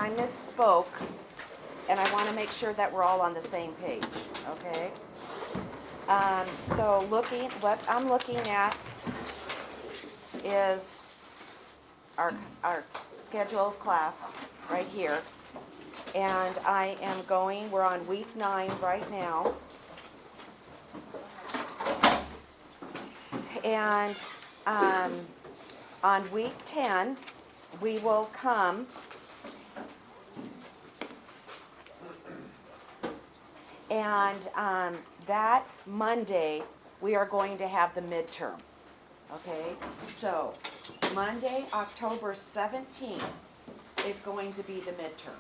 I misspoke, and I want to make sure that we're all on the same page, okay? So what I'm looking at is our schedule of class right here. And we're on week 9 right now. And on week 10, we will come and that Monday, we are going to have the midterm. Okay, so Monday, October 17th is going to be the midterm.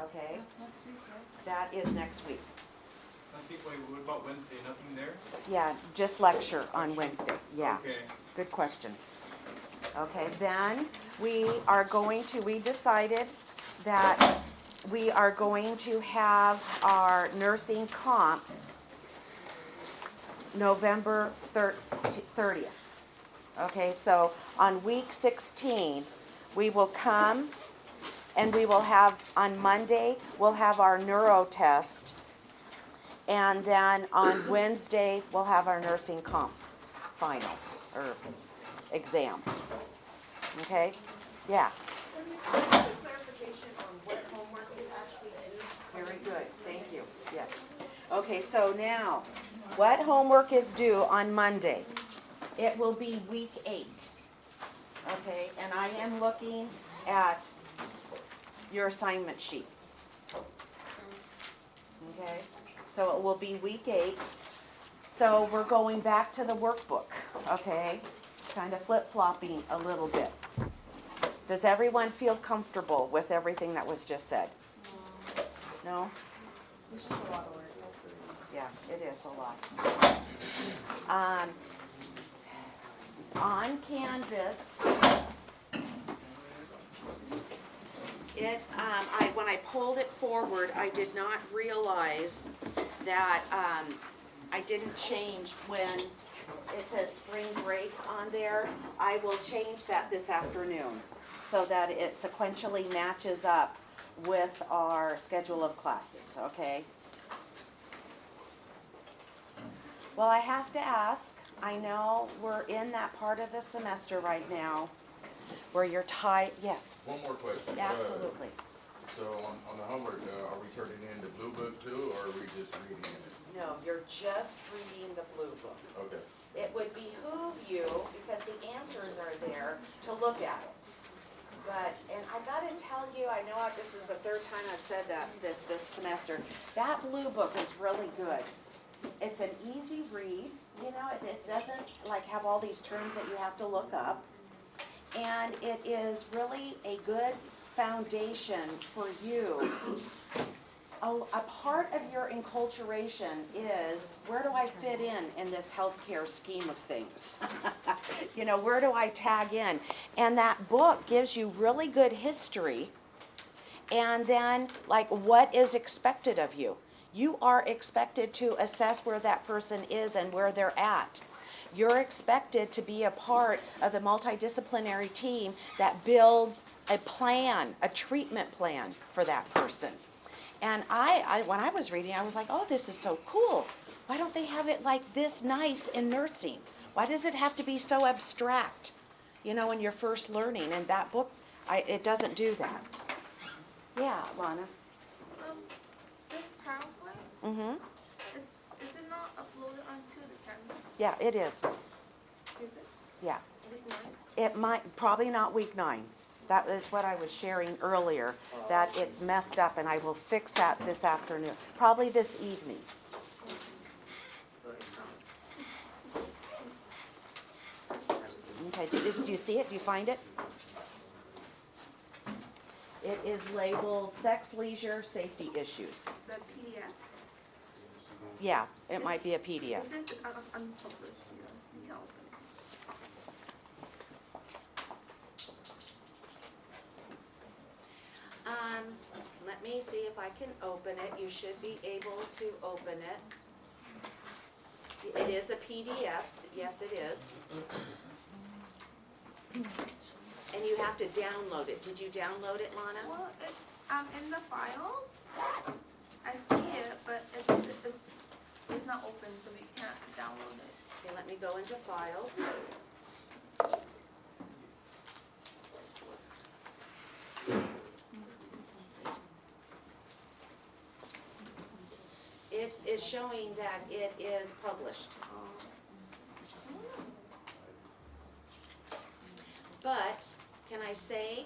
Okay, That's next week, right? that is next week. I think, wait, what about Wednesday? Nothing there? Yeah, just lecture on Wednesday. Yeah, Okay. good question. Okay, then we decided that we are going to have our nursing comps November 30th. Okay, so on week 16, we will come and we will have, on Monday, we'll have our neuro test. And then on Wednesday, we'll have our nursing comp final, or exam. Okay? Yeah. Clarification on what homework you actually do. Very good, thank you, yes. Okay, so now, what homework is due on Monday? It will be week 8. Okay, and I am looking at your assignment sheet. Okay, so it will be week 8. So we're going back to the workbook, okay? Kind of flip-flopping a little bit. Does everyone feel comfortable with everything that was just said? No? It's just a lot of work. Yeah, it is a lot. On Canvas, when I pulled it forward, I did not realize that I didn't change when it says spring break on there. I will change that this afternoon so that it sequentially matches up with our schedule of classes, okay? Well, I have to ask, I know we're in that part of the semester right now where you're tied, yes, One more question. absolutely. So on the homework, are we turning in the blue book too, or are we just reading it? No, you're just reading the blue book. Okay. It would behoove you, because the answers are there, to look at it. But, and I gotta tell you, I know this is the 3rd time I've said that this semester, that blue book is really good. It's an easy read, you know, it doesn't like have all these terms that you have to look up. And it is really a good foundation for you. A part of your enculturation is, where do I fit in this healthcare scheme of things? You know, where do I tag in? And that book gives you really good history, and then, like, what is expected of you. You are expected to assess where that person is and where they're at. You're expected to be a part of the multidisciplinary team that builds a plan, a treatment plan for that person. And I when I was reading, I was like, oh, this is so cool. Why don't they have it like this nice in nursing? Why does it have to be so abstract, you know, when you're first learning? And that book, it doesn't do that. Yeah, Lana? This PowerPoint, Mm-hmm. is it not uploaded onto the Canvas? Yeah, it is. Is it? Yeah. Week 9? It might, probably not week 9. That is what I was sharing earlier, that it's messed up, and I will fix that this afternoon, probably this evening. Okay, did you see it? Do you find it? It is labeled Sex, Leisure, Safety Issues. The PDF. Yeah, it might be a PDF. This is unpublished. You can open it. Let me see if I can open it. You should be able to open it. It is a PDF. Yes, it is. and you have to download it. Did you download it, Lana? Well, it's in the files. I see it, but it's not open, so we can't download it. Okay, let me go into files. It is showing that it is published. But, can I say,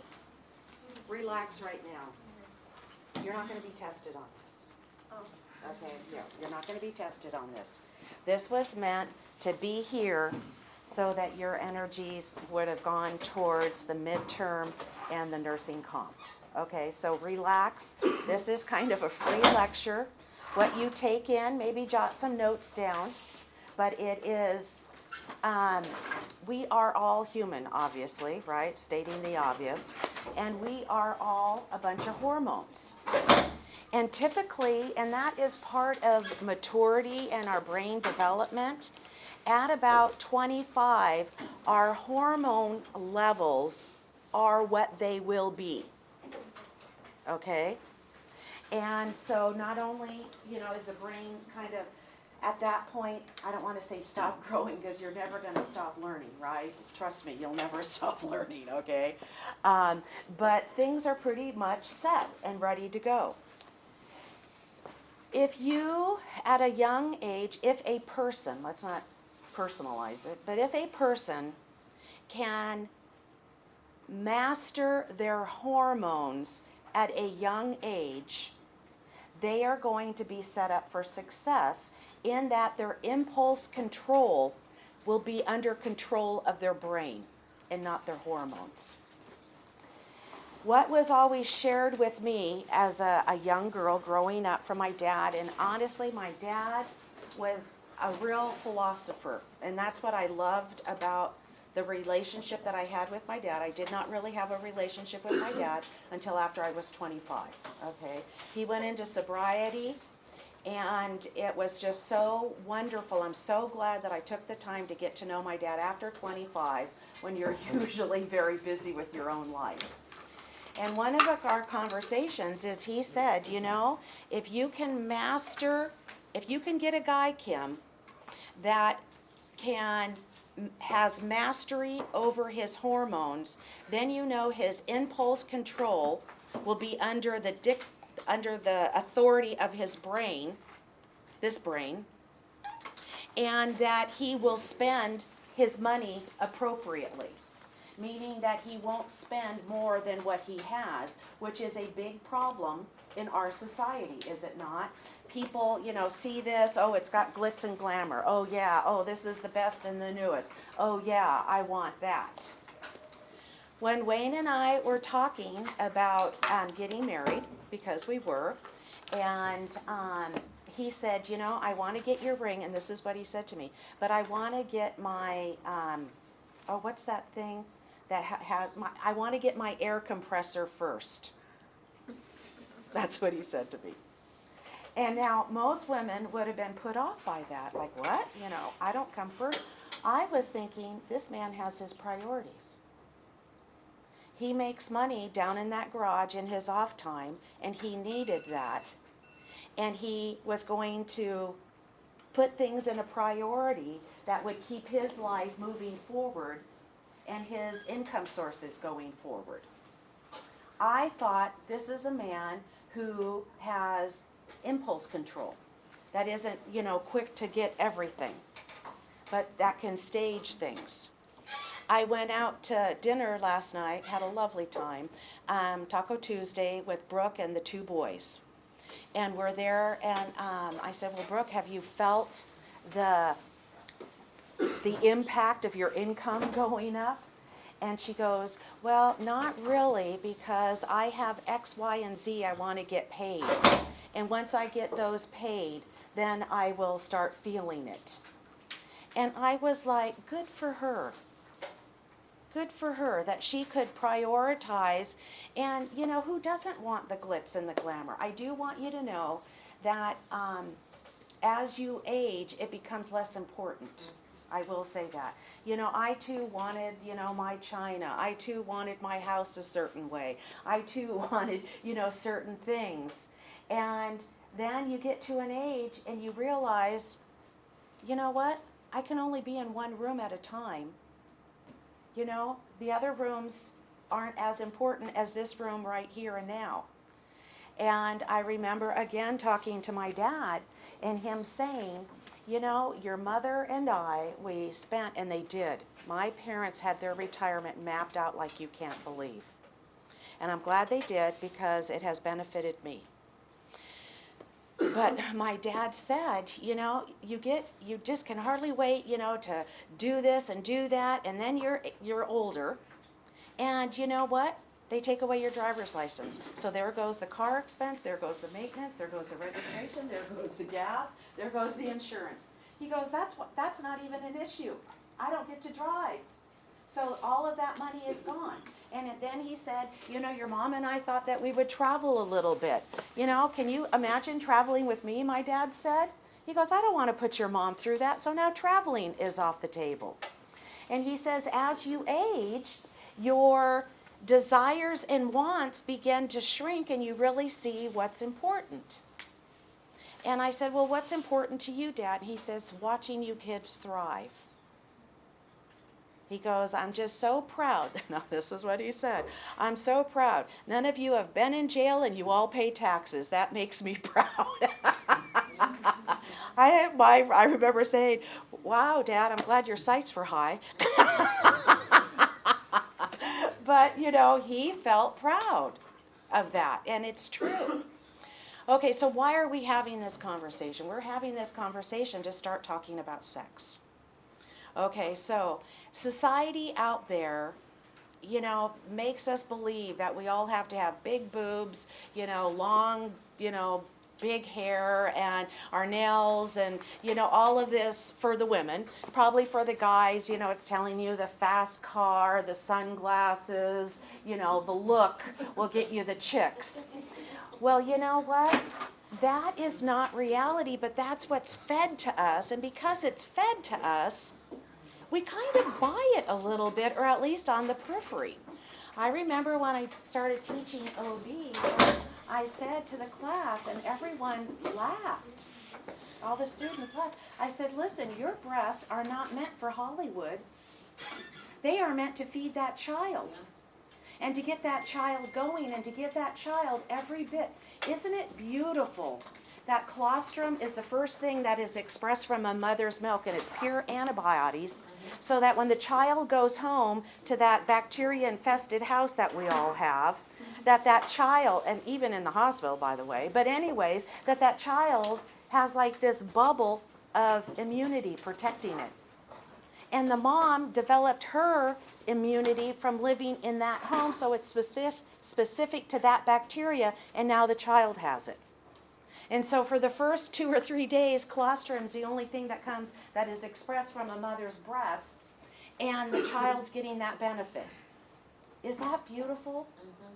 relax right now. You're not gonna be tested on this. Oh. Okay, yeah, you're not gonna be tested on this. This was meant to be here so that your energies would have gone towards the midterm and the nursing comp. Okay, so relax. This is kind of a free lecture. What you take in, maybe jot some notes down, but it is, we are all human, obviously, right? Stating the obvious. And we are all a bunch of hormones. And typically, and that is part of maturity and our brain development, at about 25, our hormone levels are what they will be. Okay? And so not only, is the brain kind of, at that point, I don't want to say stop growing because you're never going to stop learning, right? Trust me, you'll never stop learning, okay? But things are pretty much set and ready to go. If you, at a young age, if a person, let's not personalize it, but if a person can master their hormones at a young age, they are going to be set up for success in that their impulse control will be under control of their brain and not their hormones. What was always shared with me as a young girl growing up from my dad, and honestly, my dad was a real philosopher, and that's what I loved about the relationship that I had with my dad. I did not really have a relationship with my dad until after I was 25, okay? He went into sobriety, and it was just so wonderful. I'm so glad that I took the time to get to know my dad after 25, when you're usually very busy with your own life. And one of our conversations is he said, if you can get a guy, Kim, that has mastery over his hormones, then his impulse control will be under the authority of his brain, this brain, and that he will spend his money appropriately, meaning that he won't spend more than what he has, which is a big problem in our society, is it not? People, see this, oh, it's got glitz and glamour. Oh, yeah, oh, this is the best and the newest. Oh, yeah, I want that. When Wayne and I were talking about getting married, because we were, and he said, I want to get your ring, and this is what he said to me, but I want to get my, what's that thing? I want to get my air compressor first. That's what he said to me. And now, most women would have been put off by that. Like, what? I don't come first. I was thinking, this man has his priorities. He makes money down in that garage in his off time, and he needed that. And he was going to put things in a priority that would keep his life moving forward and his income sources going forward. I thought, this is a man who has impulse control, that isn't, quick to get everything, but that can stage things. I went out to dinner last night, had a lovely time, Taco Tuesday with Brooke and the two boys. And we're there, and I said, well, Brooke, have you felt the impact of your income going up? And she goes, well, not really, because I have X, Y, and Z I want to get paid. And once I get those paid, then I will start feeling it. And I was like, good for her. Good for her that she could prioritize. And, who doesn't want the glitz and the glamour? I do want you to know that as you age, it becomes less important. I will say that. You know, I too wanted, you know, my china. I too wanted my house a certain way. I too wanted, you know, certain things. And then you get to an age and you realize, you know what? I can only be in one room at a time. You know, the other rooms aren't as important as this room right here and now. And I remember again talking to my dad and him saying, you know, your mother and I, we spent, and they did. My parents had their retirement mapped out like you can't believe. And I'm glad they did because it has benefited me. But my dad said, you know, you just can hardly wait, you know, to do this and do that, and then you're older. And you know what? They take away your driver's license. So there goes the car expense, there goes the maintenance, there goes the registration, there goes the gas, there goes the insurance. He goes, that's not even an issue. I don't get to drive. So all of that money is gone. And then he said, you know, your mom and I thought that we would travel a little bit. You know, can you imagine traveling with me, my dad said? He goes, I don't want to put your mom through that, so now traveling is off the table. And he says, as you age, your desires and wants begin to shrink and you really see what's important. And I said, well, what's important to you, Dad? And he says, watching you kids thrive. He goes, I'm just so proud. Now, this is what he said. I'm so proud. None of you have been in jail and you all pay taxes. That makes me proud. I remember saying, wow, Dad, I'm glad your sights were high. But, you know, he felt proud of that, and it's true. Okay, so why are we having this conversation? We're having this conversation to start talking about sex. Okay, so society out there, you know, makes us believe that we all have to have big boobs, you know, long, you know, big hair and our nails and, you know, all of this for the women. Probably for the guys, you know, it's telling you the fast car, the sunglasses, you know, the look will get you the chicks. Well, you know what? That is not reality, but that's what's fed to us. And because it's fed to us, we kind of buy it a little bit, or at least on the periphery. I remember when I started teaching OB, I said to the class, and everyone laughed. All the students laughed. I said, listen, your breasts are not meant for Hollywood. They are meant to feed that child. And to get that child going and to give that child every bit. Isn't it beautiful that colostrum is the first thing that is expressed from a mother's milk, and it's pure antibiotics, so that when the child goes home to that bacteria-infested house that we all have, that child, and even in the hospital, by the way, but anyways, that child has like this bubble of immunity protecting it. And the mom developed her immunity from living in that home, so it's specific to that bacteria, and now the child has it. And so for the first 2 or 3 days, colostrum is the only thing that is expressed from a mother's breast, and the child's getting that benefit. Is that beautiful? Mm-hmm.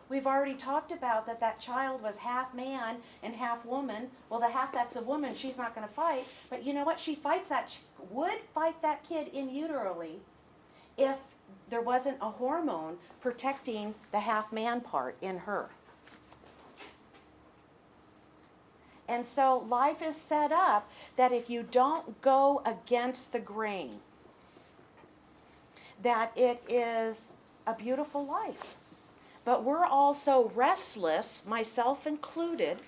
We've already talked about that child was half man and half woman. Well, the half that's a woman, she's not going to fight. But you know what? She would fight that kid in uterally if there wasn't a hormone protecting the half man part in her. And so life is set up that if you don't go against the grain, that it is a beautiful life. But we're also restless, myself included,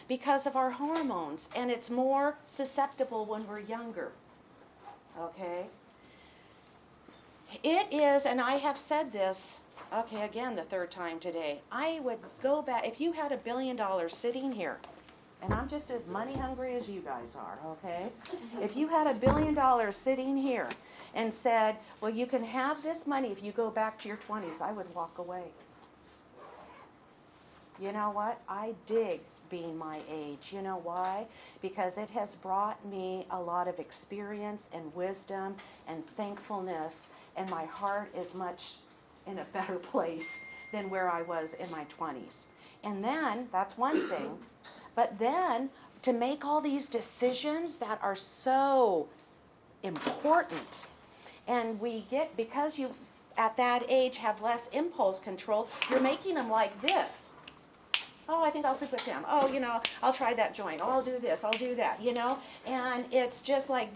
because of our hormones, and it's more susceptible when we're younger. Okay? It is, and I have said this, okay, again, the third time today. I would go back, if you had $1 billion sitting here, and I'm just as money hungry as you guys are, okay? If you had $1 billion sitting here and said, well, you can have this money if you go back to your 20s, I would walk away. You know what? I dig being my age. You know why? Because it has brought me a lot of experience and wisdom and thankfulness, and my heart is much in a better place than where I was in my 20s. And then, that's one thing, but then to make all these decisions that are so important. And we get, because you at that age have less impulse control, you're making them like this. Oh, I think I'll sleep with him. Oh, I'll try that joint. Oh, I'll do this. I'll do that, And it's just like,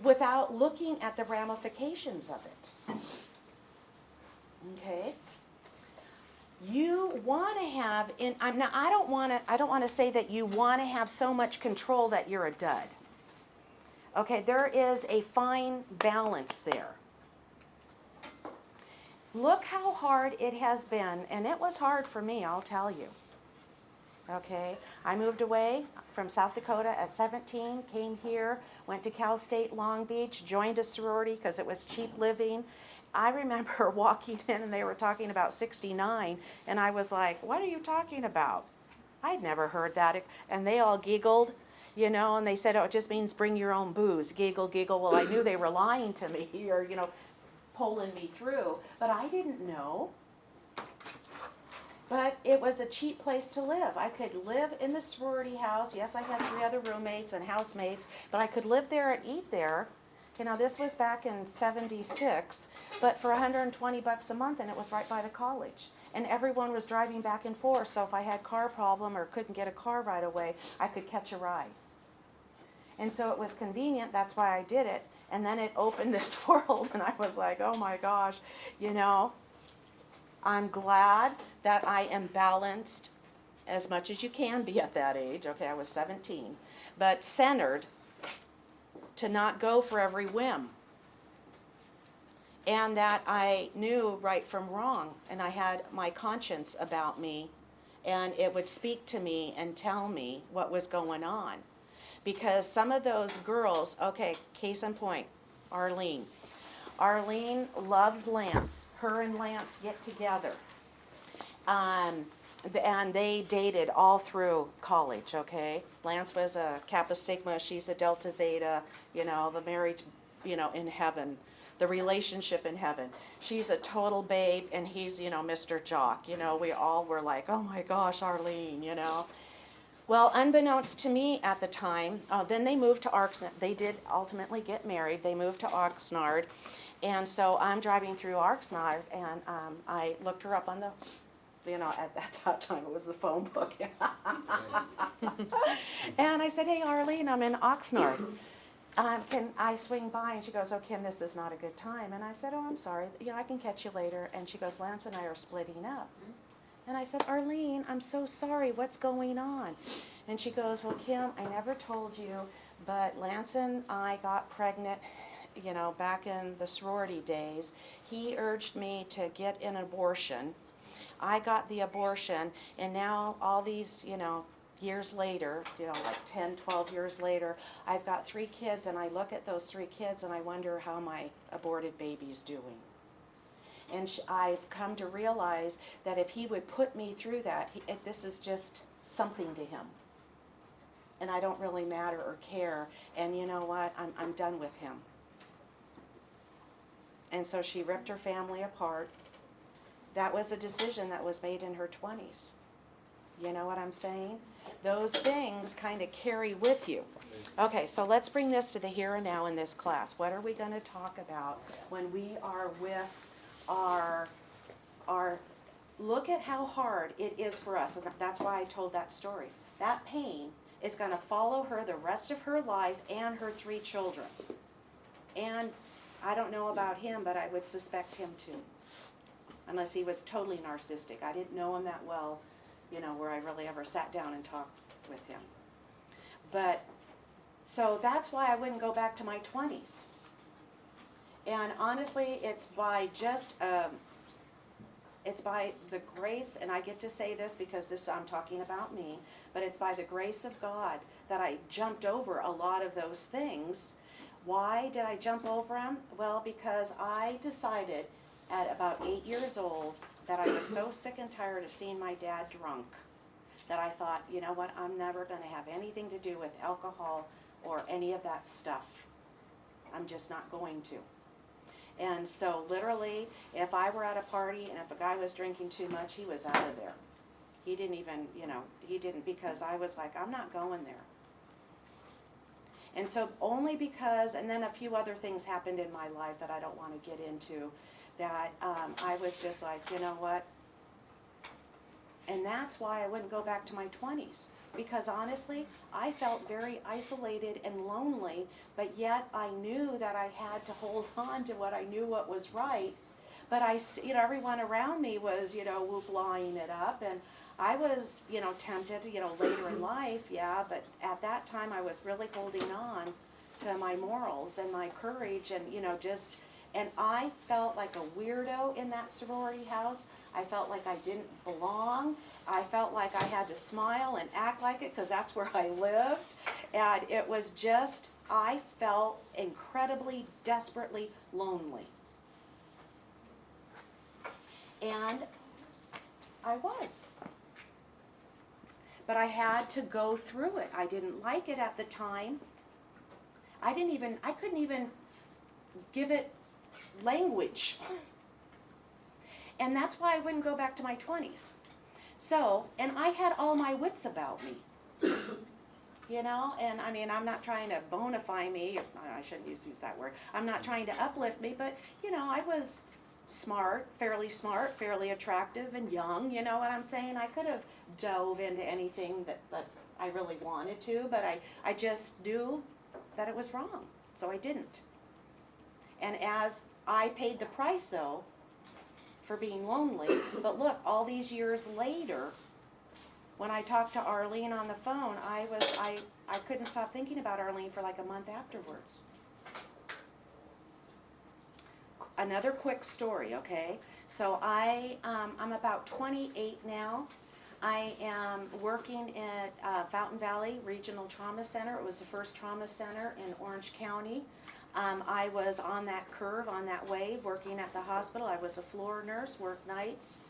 without looking at the ramifications of it. Okay? You want to have, now I don't want to say that you want to have so much control that you're a dud. Okay, there is a fine balance there. Look how hard it has been, and it was hard for me, I'll tell you. Okay, I moved away from South Dakota at 17, came here, went to Cal State Long Beach, joined a sorority because it was cheap living. I remember walking in and they were talking about 69, and I was like, what are you talking about? I'd never heard that. And they all giggled, and they said, oh, it just means bring your own booze. Giggle, giggle. Well, I knew they were lying to me or, pulling me through, but I didn't know. But it was a cheap place to live. I could live in the sorority house. Yes, I had 3 other roommates and housemates, but I could live there and eat there. This was back in 76, but for $120 a month, and it was right by the college. And everyone was driving back and forth, so if I had a car problem or couldn't get a car right away, I could catch a ride. And so it was convenient, that's why I did it. And then it opened this world, and I was like, oh my gosh, I'm glad that I am balanced as much as you can be at that age. Okay, I was 17, but centered to not go for every whim. And that I knew right from wrong, and I had my conscience about me, and it would speak to me and tell me what was going on. Because some of those girls, okay, case in point, Arlene. Arlene loved Lance. Her and Lance get together. And they dated all through college, okay? Lance was a Kappa Sigma, she's a Delta Zeta, the marriage, in heaven, the relationship in heaven. She's a total babe, and he's, Mr. Jock. We all were like, oh my gosh, Arlene, Well, unbeknownst to me at the time, then they moved to Oxnard. They did ultimately get married. They moved to Oxnard. And so I'm driving through Oxnard, and I looked her up on the, at that time it was the phone book. And I said, hey, Arlene, I'm in Oxnard. Can I swing by? And she goes, oh, Kim, this is not a good time. And I said, oh, I'm sorry. I can catch you later. And she goes, Lance and I are splitting up. And I said, Arlene, I'm so sorry. What's going on? And she goes, well, Kim, I never told you, but Lance and I got pregnant, back in the sorority days. He urged me to get an abortion. I got the abortion, and now all these, years later, like 10, 12 years later, I've got 3 kids, and I look at those 3 kids, and I wonder how my aborted baby's doing. And I've come to realize that if he would put me through that, this is just something to him. And I don't really matter or care. And you know what? I'm done with him. And so she ripped her family apart. That was a decision that was made in her 20s. You know what I'm saying? Those things kind of carry with you. Okay, so let's bring this to the here and now in this class. What are we going to talk about when we are with our look at how hard it is for us, and that's why I told that story. That pain is going to follow her the rest of her life and her 3 children. And I don't know about him, but I would suspect him too. Unless he was totally narcissistic. I didn't know him that well, where I really ever sat down and talked with him. But, so that's why I wouldn't go back to my 20s. And honestly, it's by just, it's by the grace, and I get to say this because I'm talking about me, but it's by the grace of God that I jumped over a lot of those things. Why did I jump over them? Well, because I decided at about 8 years old that I was so sick and tired of seeing my dad drunk that I thought, you know what, I'm never going to have anything to do with alcohol or any of that stuff. I'm just not going to. And so literally, if I were at a party and if a guy was drinking too much, he was out of there. He didn't even, he didn't, because I was like, I'm not going there. And so only because, and then a few other things happened in my life that I don't want to get into, that I was just like, you know what? And that's why I wouldn't go back to my 20s. Because honestly, I felt very isolated and lonely, but yet I knew that I had to hold on to what I knew what was right. But everyone around me was, whoop-lawing it up, and I was, tempted, later in life, yeah, but at that time I was really holding on to my morals and my courage and, and I felt like a weirdo in that sorority house. I felt like I didn't belong. I felt like I had to smile and act like it because that's where I lived. And it was just, I felt incredibly, desperately lonely. And I was. But I had to go through it. I didn't like it at the time. I couldn't even give it language. And that's why I wouldn't go back to my 20s. So, and I had all my wits about me. And I mean, I'm not trying to bonify me, I shouldn't use that word. I'm not trying to uplift me, but, I was smart, fairly attractive and young, you know what I'm saying? I could have dove into anything that I really wanted to, but I just knew that it was wrong, so I didn't. And as I paid the price, though, for being lonely, but look, all these years later, when I talked to Arlene on the phone, I couldn't stop thinking about Arlene for like a month afterwards. Another quick story, okay? So I'm about 28 now. I am working at Fountain Valley Regional Trauma Center. It was the first trauma center in Orange County. I was on that curve, on that wave, working at the hospital. I was a floor nurse, worked nights,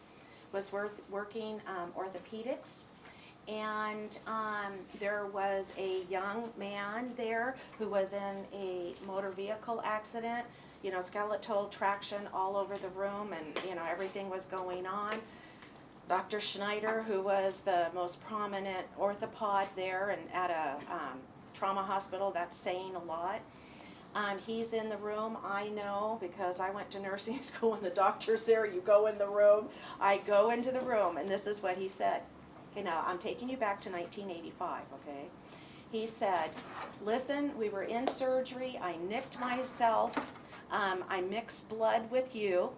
was working orthopedics. And there was a young man there who was in a motor vehicle accident, skeletal traction all over the room, and, everything was going on. Dr. Schneider, who was the most prominent orthopod there and at a trauma hospital, that's saying a lot. He's in the room. I know because I went to nursing school and the doctor's there. You go in the room. I go into the room, and this is what he said. Okay, now I'm taking you back to 1985, okay? He said, listen, we were in surgery. I nicked myself. I mixed blood with you.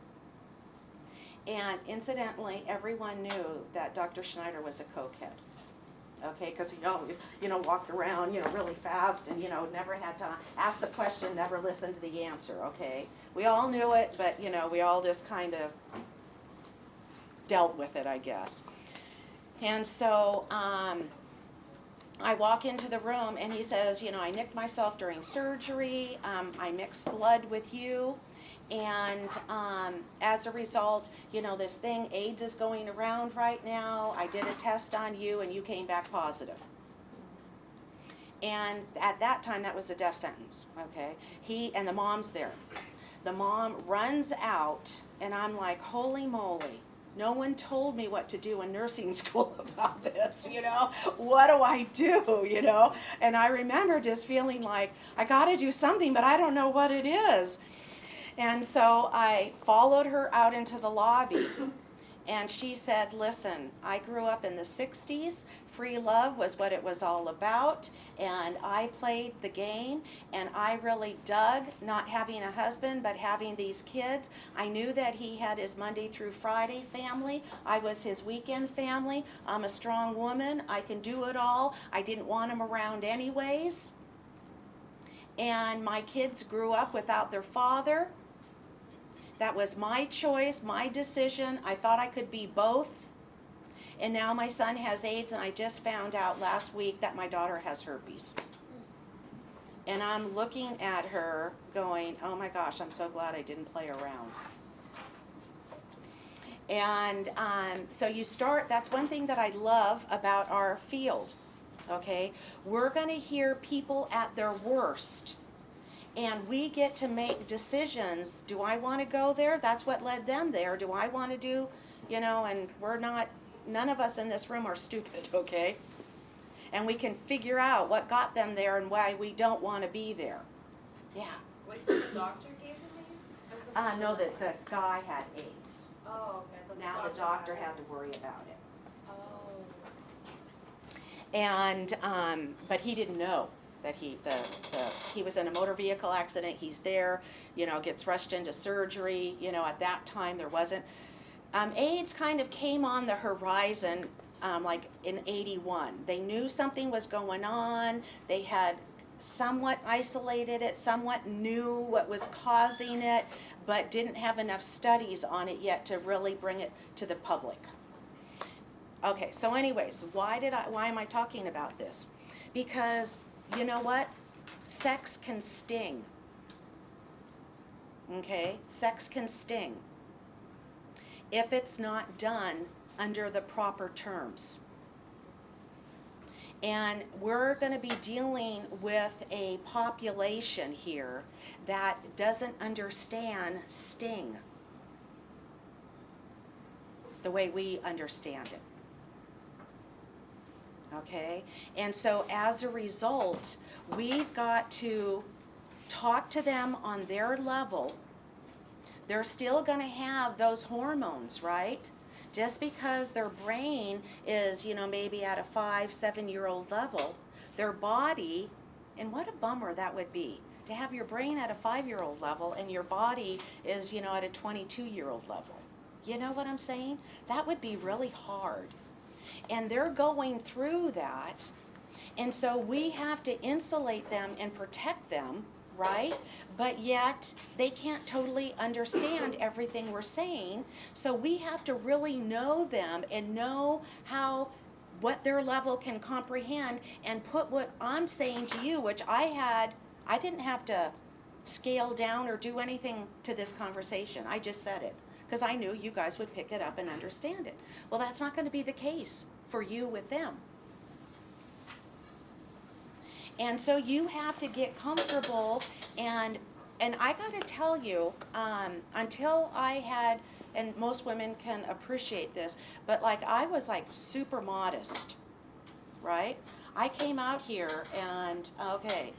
And incidentally, everyone knew that Dr. Schneider was a cokehead. Okay, because he always, walked around, really fast and, never had to ask the question, never listened to the answer, okay? We all knew it, but, we all just kind of dealt with it, I guess. And so I walk into the room and he says, I nicked myself during surgery, I mixed blood with you. And as a result, this thing, AIDS is going around right now. I did a test on you and you came back positive. And at that time, that was a death sentence, okay? And the mom's there. The mom runs out and I'm like, holy moly. No one told me what to do in nursing school about this, What do I do, And I remember just feeling like, I got to do something, but I don't know what it is. And so I followed her out into the lobby, and she said, listen, I grew up in the 60s. Free love was what it was all about, and I played the game, and I really dug not having a husband, but having these kids. I knew that he had his Monday through Friday family. I was his weekend family. I'm a strong woman. I can do it all. I didn't want him around anyways. And my kids grew up without their father. That was my choice, my decision. I thought I could be both. And now my son has AIDS, and I just found out last week that my daughter has herpes. And I'm looking at her going, oh my gosh, I'm so glad I didn't play around. And so that's one thing that I love about our field, okay? We're going to hear people at their worst. And we get to make decisions. Do I want to go there? That's what led them there. Do I want to do, and none of us in this room are stupid, okay? and we can figure out what got them there and why we don't want to be there. Yeah. Wait, so the doctor gave him AIDS? No, that the guy had AIDS. Oh, okay. I thought Now the doctor had to worry about it. Oh. And, but he didn't know that he was in a motor vehicle accident, he's there, gets rushed into surgery, at that time there wasn't. AIDS kind of came on the horizon, like in '81. They knew something was going on, they had somewhat isolated it, somewhat knew what was causing it, but didn't have enough studies on it yet to really bring it to the public. Okay, so anyways, why am I talking about this? Because, you know what? Sex can sting. Okay? Sex can sting if it's not done under the proper terms. And we're going to be dealing with a population here that doesn't understand sting the way we understand it. Okay? And so as a result, we've got to talk to them on their level. They're still going to have those hormones, right? Just because their brain is, maybe at a 5-7-year-old level, their body, and what a bummer that would be, to have your brain at a 5-year-old level and your body is, at a 22-year-old level. You know what I'm saying? That would be really hard. And they're going through that, and so we have to insulate them and protect them, right? But yet they can't totally understand everything we're saying, so we have to really know them and know what their level can comprehend and put what I'm saying to you, which I didn't have to scale down or do anything to this conversation. I just said it because I knew you guys would pick it up and understand it. Well, that's not going to be the case for you with them. And so you have to get comfortable, and I got to tell you, until I had, and most women can appreciate this, but I was super modest, right? I came out here and, okay,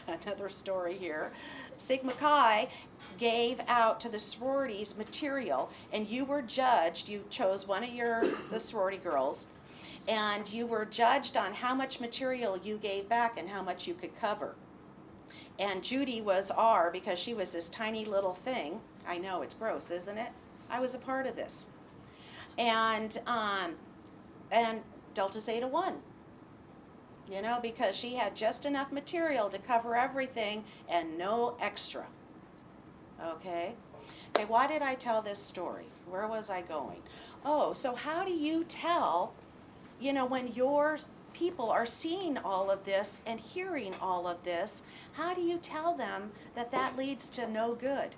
another story here. Sigma Chi gave out to the sororities material, and you were judged. You chose one of the sorority girls, and you were judged on how much material you gave back and how much you could cover. And Judy was R because she was this tiny little thing. I know, it's gross, isn't it? I was a part of this. And Delta Zeta 1. Because she had just enough material to cover everything and no extra. Okay, why did I tell this story? Where was I going? Oh, so how do you tell, when your people are seeing all of this and hearing all of this, how do you tell them that leads to no good?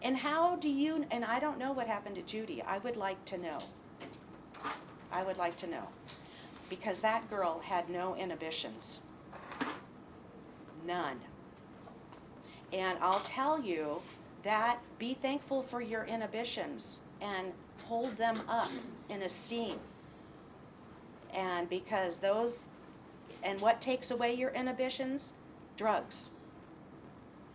And how do you, and I don't know what happened to Judy. I would like to know. I would like to know. Because that girl had no inhibitions. None. And I'll tell you that be thankful for your inhibitions and hold them up in esteem. And because and what takes away your inhibitions? Drugs.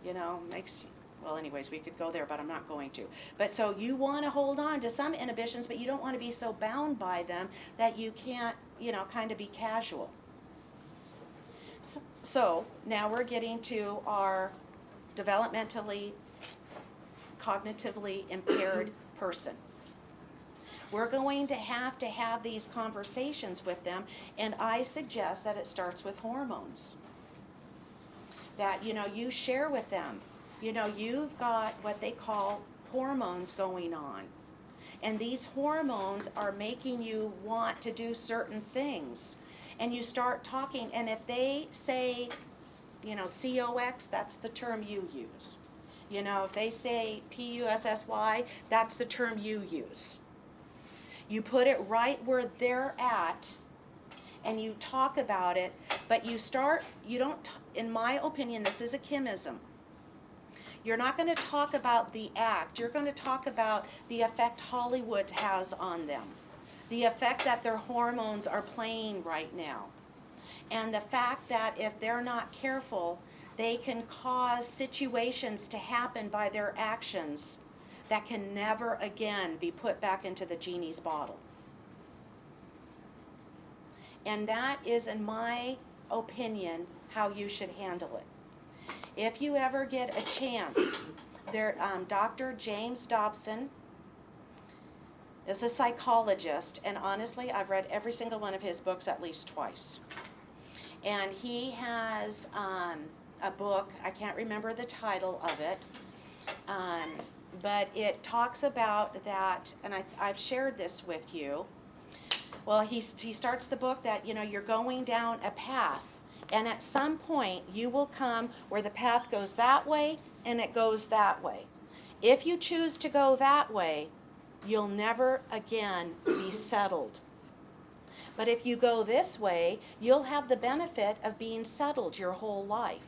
Well, anyways, we could go there, but I'm not going to. But so you want to hold on to some inhibitions, but you don't want to be so bound by them that you can't, kind of be casual. So now we're getting to our developmentally, cognitively impaired person. We're going to have these conversations with them, and I suggest that it starts with hormones. That, you share with them, you've got what they call hormones going on. And these hormones are making you want to do certain things. And you start talking, and if they say, COX, that's the term you use. If they say PUSSY, that's the term you use. You put it right where they're at, and you talk about it, but in my opinion, this is a Kimism. You're not going to talk about the act. You're going to talk about the effect Hollywood has on them. the effect that their hormones are playing right now. And the fact that if they're not careful, they can cause situations to happen by their actions that can never again be put back into the genie's bottle. And that is, in my opinion, how you should handle it. If you ever get a chance, Dr. James Dobson is a psychologist, and honestly, I've read every single one of his books at least twice. And he has a book, I can't remember the title of it, but it talks about that, and I've shared this with you. Well, he starts the book that, you're going down a path, and at some point you will come where the path goes that way and it goes that way. If you choose to go that way, you'll never again be settled. But if you go this way, you'll have the benefit of being settled your whole life.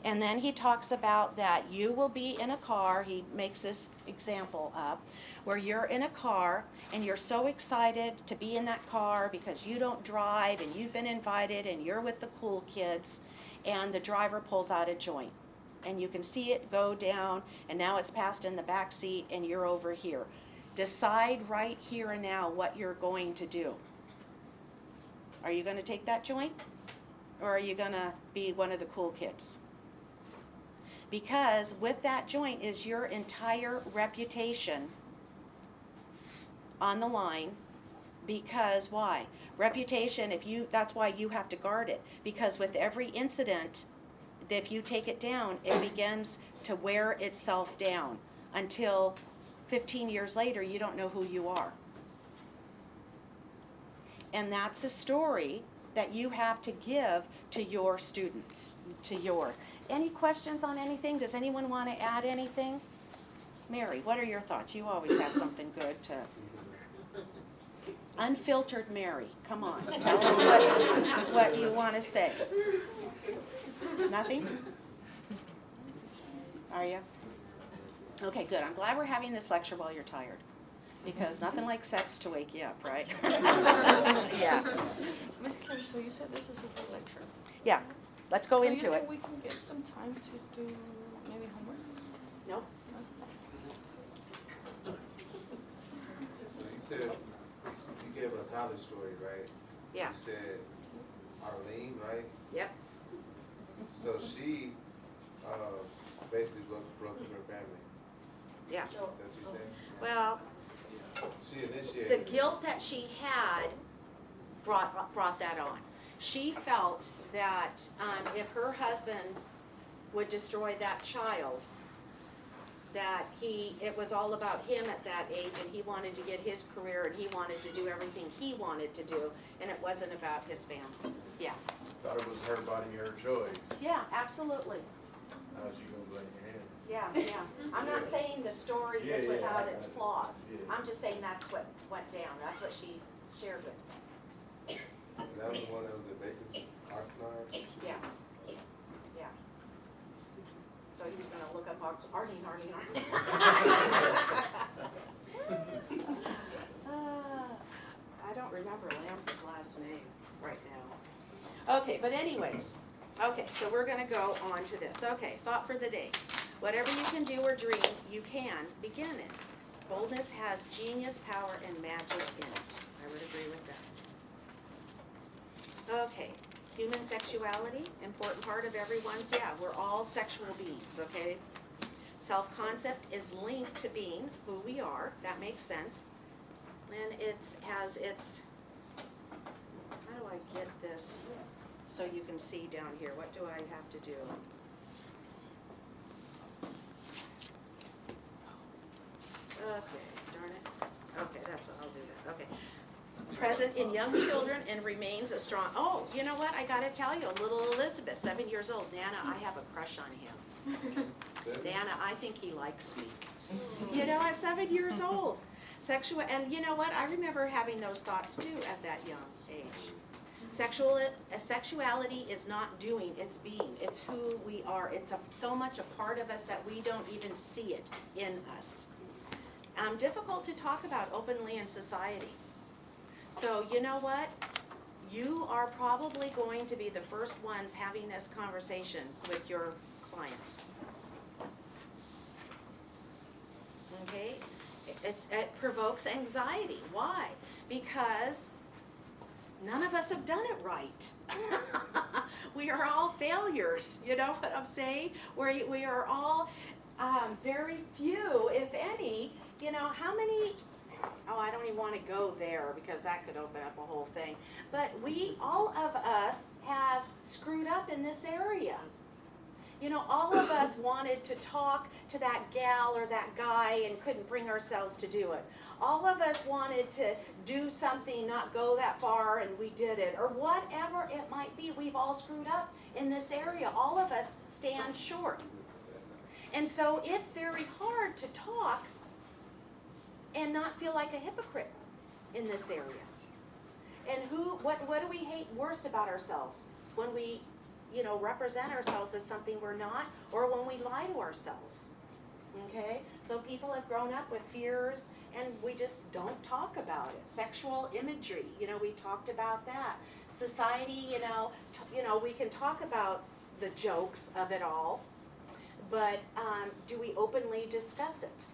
And then he talks about that you will be in a car, he makes this example up, where you're in a car and you're so excited to be in that car because you don't drive and you've been invited and you're with the cool kids, and the driver pulls out a joint. And you can see it go down, and now it's passed in the back seat and you're over here. Decide right here and now what you're going to do. Are you going to take that joint? Or are you going to be one of the cool kids? Because with that joint is your entire reputation on the line. Because why? Reputation, that's why you have to guard it. Because with every incident, if you take it down, it begins to wear itself down until 15 years later, you don't know who you are. And that's a story that you have to give to your students, Any questions on anything? Does anyone want to add anything? Mary, what are your thoughts? You always have something good to... Unfiltered Mary, come on. Tell us what you want to say. Nothing? Are you? Okay, good. I'm glad we're having this lecture while you're tired. Because nothing like sex to wake you up, right? Yeah. Miss Kim, so you said this is a full lecture. Yeah. Let's go Do you into think it. we can get some time to do maybe homework? No? So you said, you gave a college story, right? Yeah. You said Arlene, right? Yep. So she, basically broke with her family. Yeah. That's what you said? Well, She the initiated. guilt that she had brought that on. She felt that if her husband would destroy that child, that it was all about him at that age, and he wanted to get his career, and he wanted to do everything he wanted to do, and it wasn't about his family. Yeah. Thought it was her body, her choice. Yeah, absolutely. How's she gonna blame your hand? Yeah. I'm not saying the story is Yeah, without I- its flaws. yeah. I'm just saying that's what went down. That's what she shared with me. That was the one that was at Baker's, Oxnard. Yeah. Yeah. So he's gonna look up Arlene. I don't remember Lance's last name right now. Okay, but anyways, okay, so we're gonna go on to this. Okay, thought for the day. Whatever you can do or dream, you can begin it. Boldness has genius, power, and magic in it. I would agree with that. Okay, human sexuality, important part of everyone's, we're all sexual beings, okay? Self-concept is linked to being who we are, that makes sense. And how do I get this so you can see down here? What do I have to do? Okay, darn it. Okay, that's what I'll do that, okay. Present in young children and remains a strong, oh, you know what, I gotta tell you, little Elizabeth, 7 years old, Nana, I have a crush on him. Nana, I think he likes me. You know, at 7 years old. And you know what, I remember having those thoughts too at that young age. Sexuality is not doing, it's being. It's who we are. It's so much a part of us that we don't even see it in us. difficult to talk about openly in society. So you know what? You are probably going to be the first ones having this conversation with your clients. Okay? It provokes anxiety. Why? Because none of us have done it right. We are all failures. You know what I'm saying? We are all very few, if any. You know, how many? Oh, I don't even want to go there because that could open up a whole thing. But all of us have screwed up in this area. You know, all of us wanted to talk to that gal or that guy and couldn't bring ourselves to do it. All of us wanted to do something, not go that far, and we did it. Or whatever it might be, we've all screwed up in this area. All of us stand short. And so it's very hard to talk and not feel like a hypocrite in this area. And what do we hate worst about ourselves? When we, represent ourselves as something we're not, or when we lie to ourselves. Okay? So people have grown up with fears, and we just don't talk about it. Sexual imagery, we talked about that. Society, we can talk about the jokes of it all, but do we openly discuss it?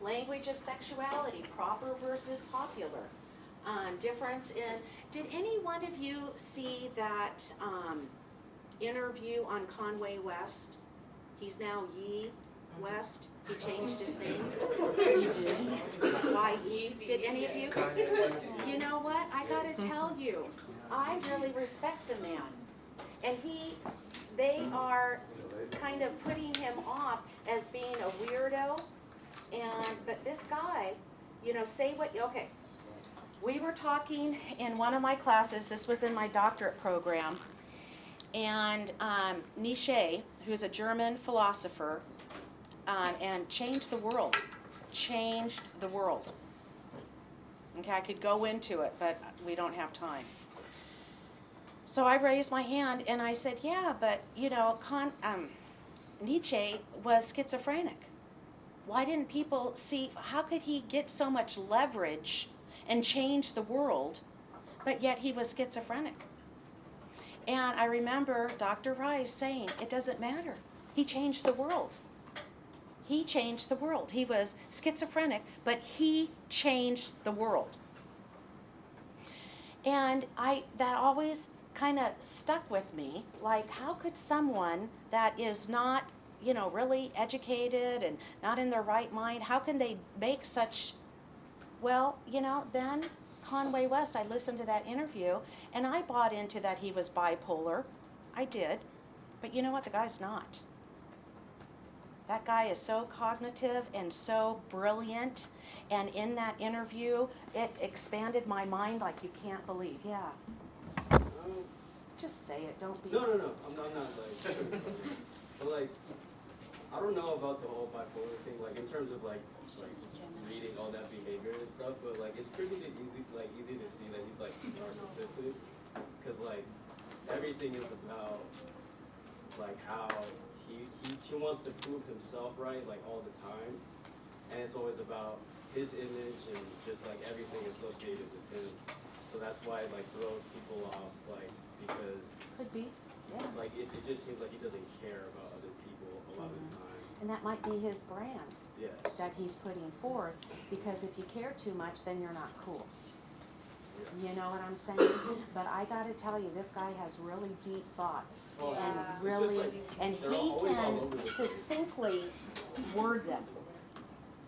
Language of sexuality, proper versus popular. Difference in, did any one of you see that interview on Conway West? He's now Ye West. He changed his name. You did? Why Ye? Did any of you? You know what? I gotta tell you, I really respect the man. And they are kind of putting him off as being a weirdo. But this guy, okay. We were talking in one of my classes, this was in my doctorate program, and Nietzsche, who's a German philosopher, and changed the world. Okay, I could go into it, but we don't have time. So I raised my hand and I said, yeah, but Nietzsche was schizophrenic. Why didn't people see, how could he get so much leverage and change the world, but yet he was schizophrenic? And I remember Dr. Rice saying, it doesn't matter. He changed the world. He changed the world. He was schizophrenic, but he changed the world. And that always kind of stuck with me. Like, how could someone that is not really educated and not in their right mind, how can they make such, then Conway West, I listened to that interview, and I bought into that he was bipolar. I did. But you know what? The guy's not. That guy is so cognitive and so brilliant, and in that interview, it expanded my mind like you can't believe. Yeah. Just say it, don't be... No, I'm not like, but I don't know about the whole bipolar thing, in terms of reading all that behavior and stuff, but it's pretty easy to see that he's narcissistic, because everything is about how he wants to prove himself right all the time, and it's always about his image and just everything associated with him. So that's why it throws people off, because Could be, yeah. it just seems like he doesn't care about other people a lot of the time. And that might be his brand Yes. that he's putting forth, because if you care too much, then you're not cool. Yeah. You know what I'm saying? But I gotta tell you, this guy has really deep thoughts, Oh, and yeah. really, It's just and they're he always all over can the place. succinctly word them.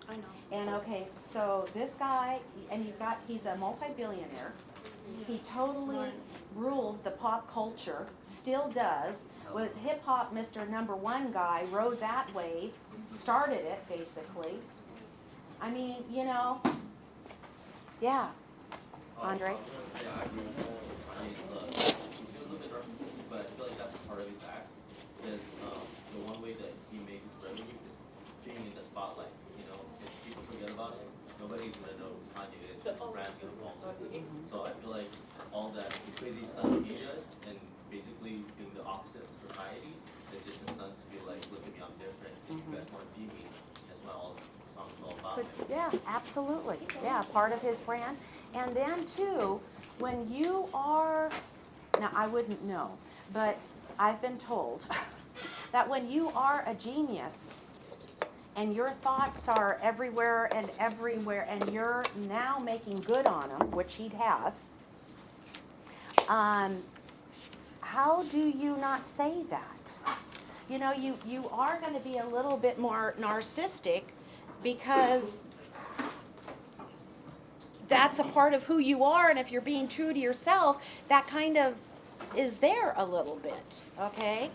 I know. And okay, so this guy, and he's a multi-billionaire. He totally ruled the pop culture, still does, was hip-hop Mr. Number One guy, rode that wave, started it, basically. I mean, yeah. Andre? Yeah, I agree with that. He's a little bit narcissistic, but I feel like that's part of his act. Because the one way that he makes his revenue is being in the spotlight. If people forget about it, nobody's gonna know who Kanye is. His brand's gonna fall. So I feel like all that crazy stuff he does, and basically being the opposite of society, it's just a stunt to be look at me, I'm different. You guys want to be me. That's what all this song is all about. But, yeah, yeah, absolutely, yeah, part of his brand. And then too, when you are, now I wouldn't know, but I've been told that when you are a genius and your thoughts are everywhere, and you're now making good on them, which he has, how do you not say that? You know, you are gonna be a little bit more narcissistic because that's a part of who you are, and if you're being true to yourself, that kind of is there a little bit, okay?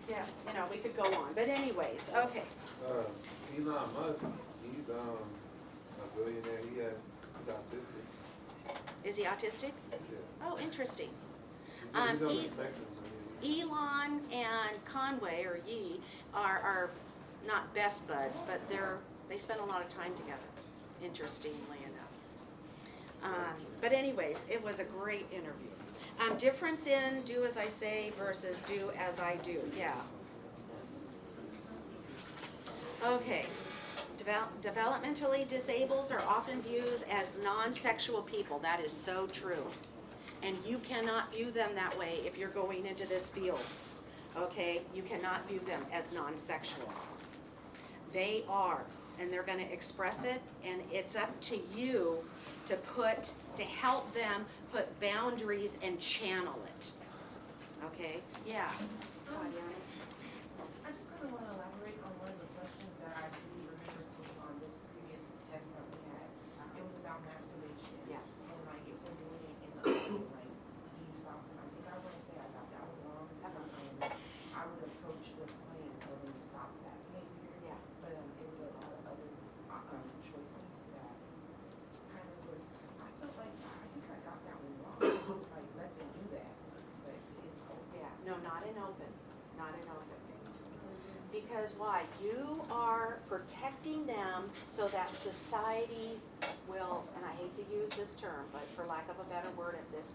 Yeah, you know, we could go on, but anyways, okay. Elon Musk, he's a billionaire. He's autistic. Is he autistic? Yeah. Oh, interesting. He's on the E- spectrum. I mean, Elon and Conway, or Yi, are not best buds, but they spend a lot of time together, interestingly enough. But anyways, it was a great interview. Difference in do as I say versus do as I do, yeah. Okay, developmentally disabled are often viewed as non-sexual people. That is so true. And you cannot view them that way if you're going into this field, okay? You cannot view them as non-sexual. They are, and they're gonna express it, and it's up to you to help them put boundaries and channel it, okay? Yeah. Tatiana? I just kind of want to elaborate on one of the questions that I really remember seeing on this previous test that we had. It was about masturbation. Yeah. And like if we're doing it in the like, do you stop? I think I want to say I got that one wrong. I would approach the client and tell them to stop that behavior. Yeah. But it was a lot of other choices that kind of was, I felt like, I think I got that one wrong. Like, let them do that. But it's okay. Yeah, no, not in open, not in open. Because why? You are protecting them so that society will, and I hate to use this term, but for lack of a better word at this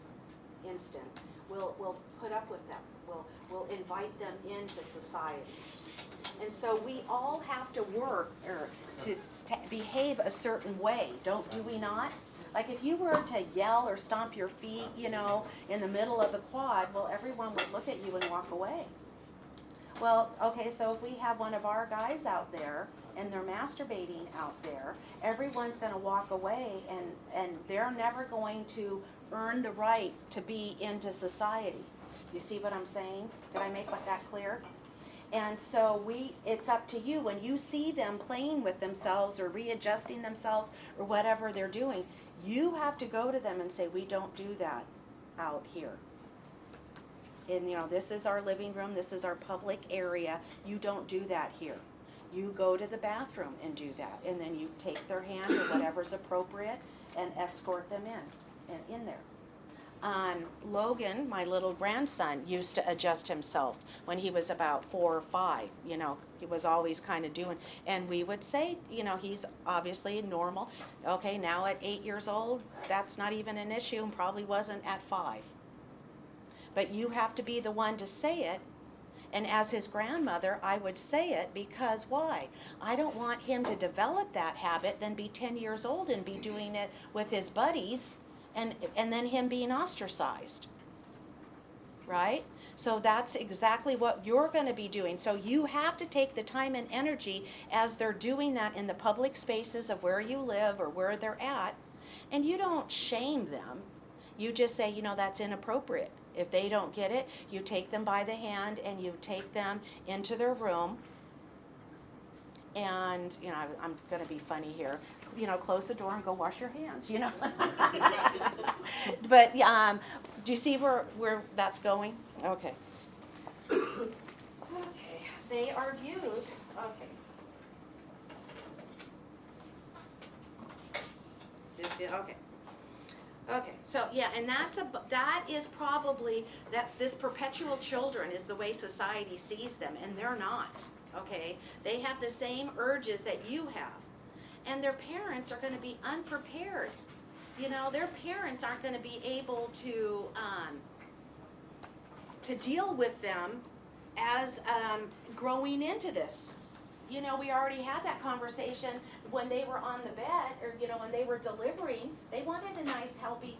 instant, will put up with them, will invite them into society. And so we all have to work, or to behave a certain way, do we not? Like if you were to yell or stomp your feet, you know, in the middle of the quad, well, everyone would look at you and walk away. Well, okay, so if we have one of our guys out there and they're masturbating out there, everyone's gonna walk away, and they're never going to earn the right to be into society. You see what I'm saying? Did I make that clear? And so it's up to you, when you see them playing with themselves or readjusting themselves or whatever they're doing, you have to go to them and say, we don't do that out here. And you know, this is our living room, this is our public area, you don't do that here. You go to the bathroom and do that, and then you take their hand or whatever's appropriate and escort them in there. Logan, my little grandson, used to adjust himself when he was about 4 or 5, you know, he was always kind of doing, and we would say, you know, he's obviously normal. Okay, now at 8 years old, that's not even an issue, and probably wasn't at 5. But you have to be the one to say it, and as his grandmother, I would say it, because why? I don't want him to develop that habit, then be 10 years old and be doing it with his buddies, and then him being ostracized, right? So that's exactly what you're going to be doing. So you have to take the time and energy as they're doing that in the public spaces of where you live or where they're at, and you don't shame them. You just say, you know, that's inappropriate. If they don't get it, you take them by the hand and you take them into their room. And, you know, I'm going to be funny here. You know, close the door and go wash your hands, you know. But do you see where that's going? Okay. Okay. They are viewed. Okay. Okay. Okay, so yeah, and that is probably, that this perpetual children is the way society sees them, and they're not, okay? They have the same urges that you have, and their parents are gonna be unprepared. You know, their parents aren't gonna be able to deal with them as growing into this. you know, we already had that conversation when they were on the bed, or, you know, when they were delivering, they wanted a nice, healthy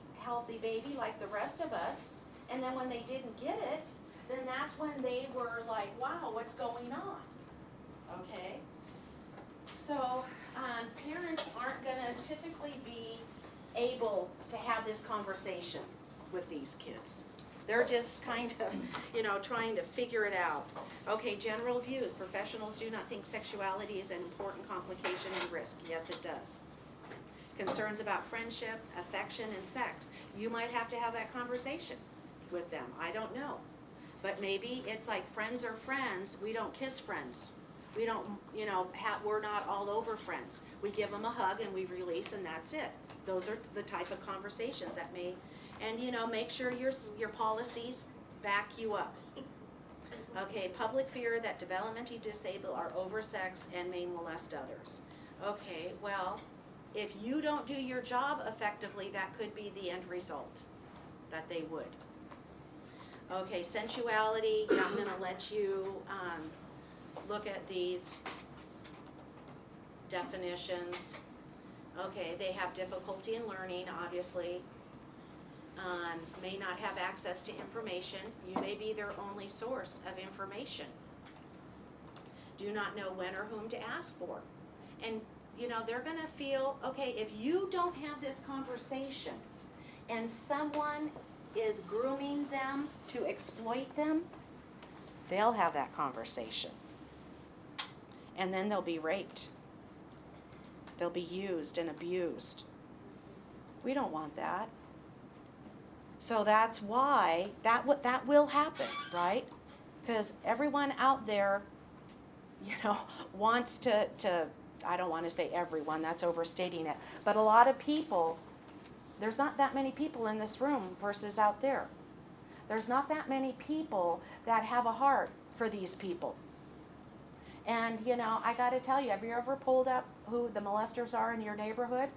baby like the rest of us. And then when they didn't get it, then that's when they were like, wow, what's going on? Okay? So, parents aren't gonna typically be able to have this conversation with these kids. They're just kind of, you know, trying to figure it out. Okay, general views. Professionals do not think sexuality is an important complication and risk. Yes, it does. Concerns about friendship, affection, and sex. You might have to have that conversation with them. I don't know. But maybe it's like friends are friends. We don't kiss friends. We don't, you know, we're not all over friends. We give them a hug and we release and that's it. Those are the type of conversations that may, and you know, make sure your policies back you up. Okay, public fear that developmentally disabled are oversexed and may molest others. Okay, well, if you don't do your job effectively, that could be the end result, that they would. Okay, sensuality, I'm gonna let you look at these definitions. Okay, they have difficulty in learning, obviously. May not have access to information. You may be their only source of information. Do not know when or whom to ask for. And, you know, they're gonna feel, okay, if you don't have this conversation and someone is grooming them to exploit them, they'll have that conversation. And then they'll be raped. They'll be used and abused. We don't want that. So that's why that will happen, right? Because everyone out there, you know, wants to I don't want to say everyone, that's overstating it, but a lot of people, there's not that many people in this room versus out there. There's not that many people that have a heart for these people. And, you know, I got to tell you, have you ever pulled up who the molesters are in your neighborhood?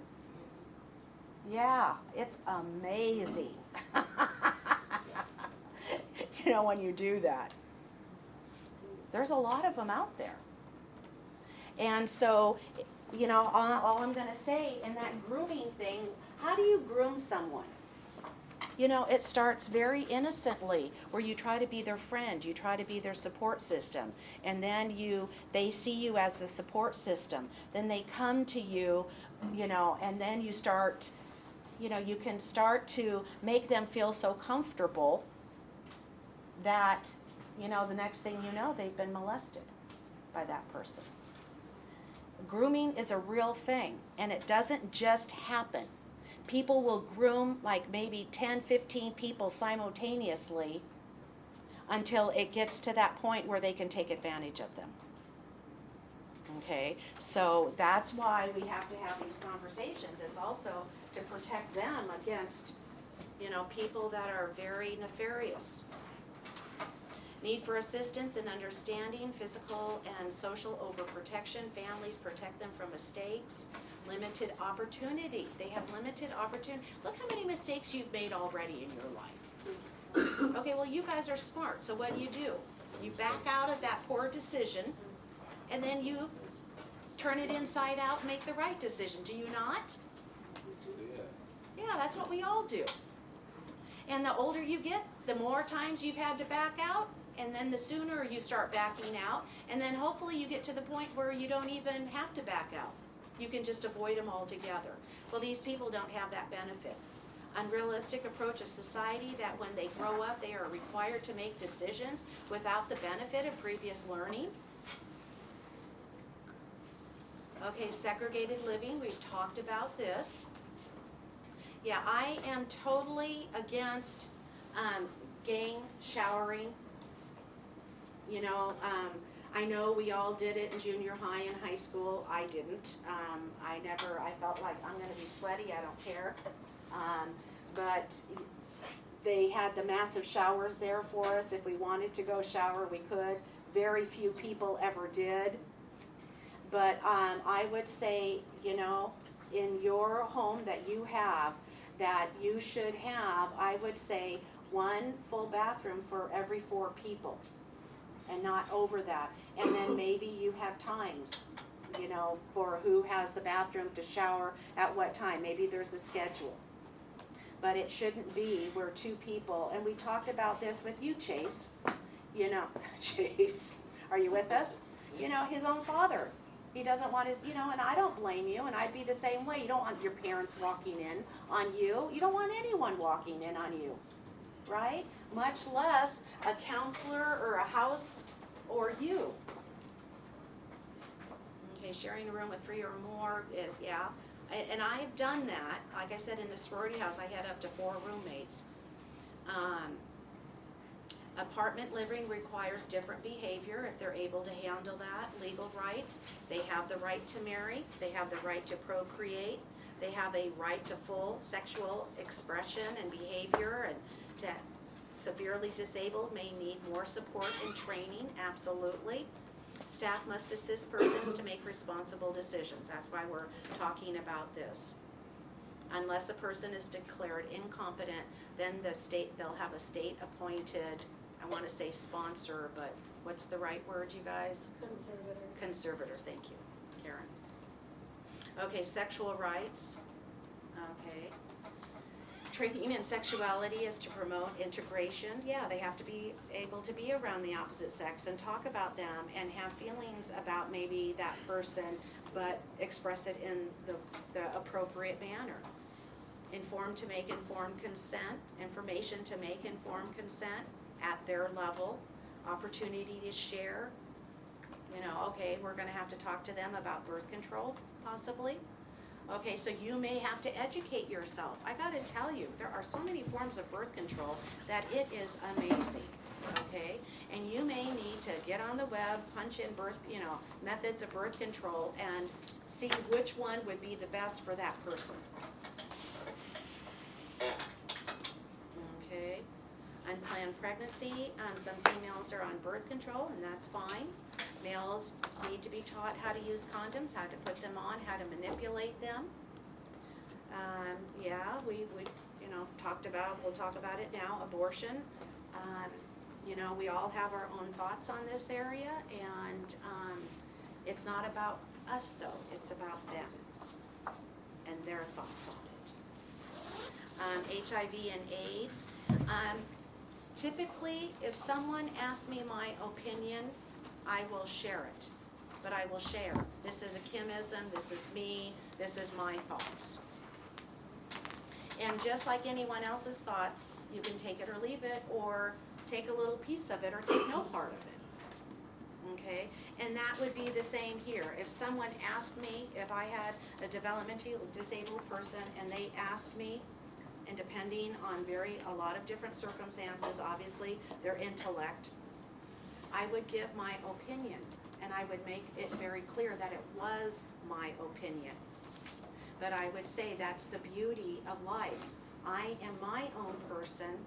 Yeah, it's amazing. You know, when you do that. There's a lot of them out there. And so, you know, all I'm going to say in that grooming thing, how do you groom someone? You know, it starts very innocently, where you try to be their friend, you try to be their support system, and then they see you as the support system. Then they come to you, you know, and then you start, you know, you can start to make them feel so comfortable that, you know, the next thing you know, they've been molested by that person. Grooming is a real thing, and it doesn't just happen. People will groom like maybe 10, 15 people simultaneously until it gets to that point where they can take advantage of them. Okay, so that's why we have to have these conversations. It's also to protect them against, you know, people that are very nefarious. Need for assistance in understanding physical and social overprotection. Families protect them from mistakes. Limited opportunity. They have limited opportunity. Look how many mistakes you've made already in your life. Okay, well, you guys are smart, so what do? You back out of that poor decision, and then you turn it inside out and make the right decision. Do you not? Yeah, that's what we all do. And the older you get, the more times you've had to back out, and then the sooner you start backing out, and then hopefully you get to the point where you don't even have to back out. You can just avoid them altogether. Well, these people don't have that benefit. Unrealistic approach of society that when they grow up, they are required to make decisions without the benefit of previous learning. Okay, segregated living, we've talked about this. Yeah, I am totally against gang showering. You know, I know we all did it in junior high and high school. I didn't. I felt like I'm going to be sweaty. I don't care. But they had the massive showers there for us. If we wanted to go shower, we could. Very few people ever did. But I would say, you know, in your home that you have, that you should have, I would say, one full bathroom for every 4 people. and not over that. And then maybe you have times, you know, for who has the bathroom to shower at what time. Maybe there's a schedule. But it shouldn't be where two people, and we talked about this with you, Chase, you know, Chase, are you with us? You know, his own father. He doesn't want his, you know, and I don't blame you, and I'd be the same way. You don't want your parents walking in on you. You don't want anyone walking in on you, right? Much less a counselor or a house or you. Okay, sharing a room with 3 or more is, yeah. And I have done that. Like I said, in the sorority house, I had up to 4 roommates. Apartment living requires different behavior if they're able to handle that. Legal rights, they have the right to marry, they have the right to procreate, they have a right to full sexual expression and behavior, and to severely disabled may need more support and training, absolutely. Staff must assist persons to make responsible decisions. That's why we're talking about this. Unless a person is declared incompetent, then they'll have a state appointed, I want to say sponsor, but what's the right word, you guys? Conservator. Conservator, thank you, Karen. Okay, sexual rights, okay. Training in sexuality is to promote integration. Yeah, they have to be able to be around the opposite sex and talk about them and have feelings about maybe that person, but express it in the appropriate manner. Informed to make informed consent, information to make informed consent at their level, opportunity to share. You know, okay, we're gonna have to talk to them about birth control, possibly. Okay, so you may have to educate yourself. I gotta tell you, there are so many forms of birth control that it is amazing, okay? And you may need to get on the web, punch in birth, you know, methods of birth control and see which one would be the best for that person. Okay, unplanned pregnancy, some females are on birth control and that's fine. Males need to be taught how to use condoms, how to put them on, how to manipulate them. Yeah, we you know, we'll talk about it now, abortion. You know, we all have our own thoughts on this area, and it's not about us though, it's about them and their thoughts on it. HIV and AIDS. Typically, if someone asks me my opinion, I will share it, but I will share. This is a Kimism, this is me, this is my thoughts. And just like anyone else's thoughts, you can take it or leave it, or take a little piece of it, or take no part of it. Okay? And that would be the same here. If someone asked me if I had a developmentally disabled person and they asked me, and depending on a lot of different circumstances, obviously their intellect, I would give my opinion, and I would make it very clear that it was my opinion. But I would say that's the beauty of life. I am my own person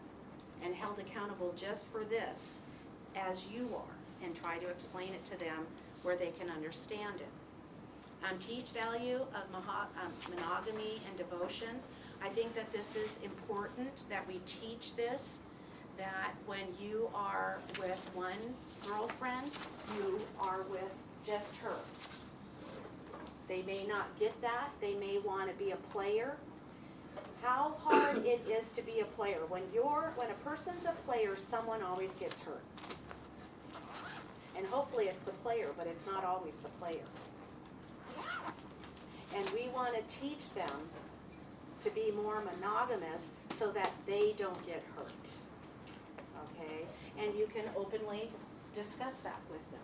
and held accountable just for this, as you are, and try to explain it to them where they can understand it. Teach value of monogamy and devotion. I think that this is important, that we teach this, that when you are with one girlfriend, you are with just her. They may not get that, they may want to be a player. How hard it is to be a player. When a person's a player, someone always gets hurt. And hopefully it's the player, but it's not always the player. And we want to teach them to be more monogamous so that they don't get hurt. Okay? And you can openly discuss that with them.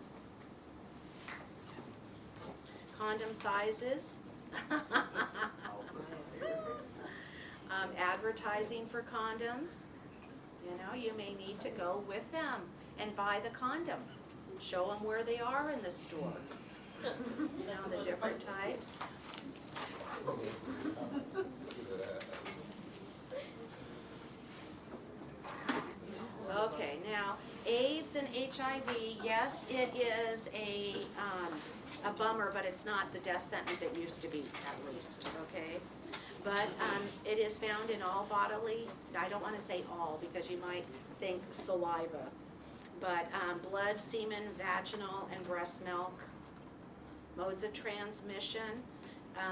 Condom sizes. Advertising for condoms. You know, you may need to go with them and buy the condom. Show them where they are in the store. You know, the different types. Okay, now AIDS and HIV, yes, it is a bummer, but it's not the death sentence it used to be, at least, okay? But it is found in all bodily, I don't want to say all because you might think saliva, But, blood, semen, vaginal, and breast milk. Modes of transmission,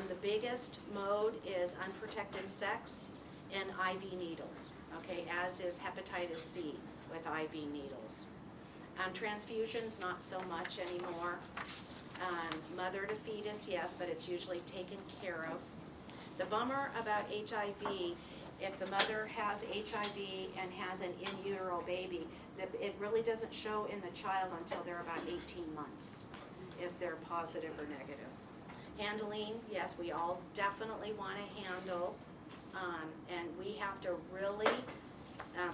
the biggest mode is unprotected sex and IV needles, okay, as is hepatitis C with IV needles. Transfusions, not so much anymore. Mother to fetus, yes, but it's usually taken care of. The bummer about HIV, if the mother has HIV and has an in utero baby, it really doesn't show in the child until they're about 18 months, if they're positive or negative. Handling, yes, we all definitely want to handle, and we have to really,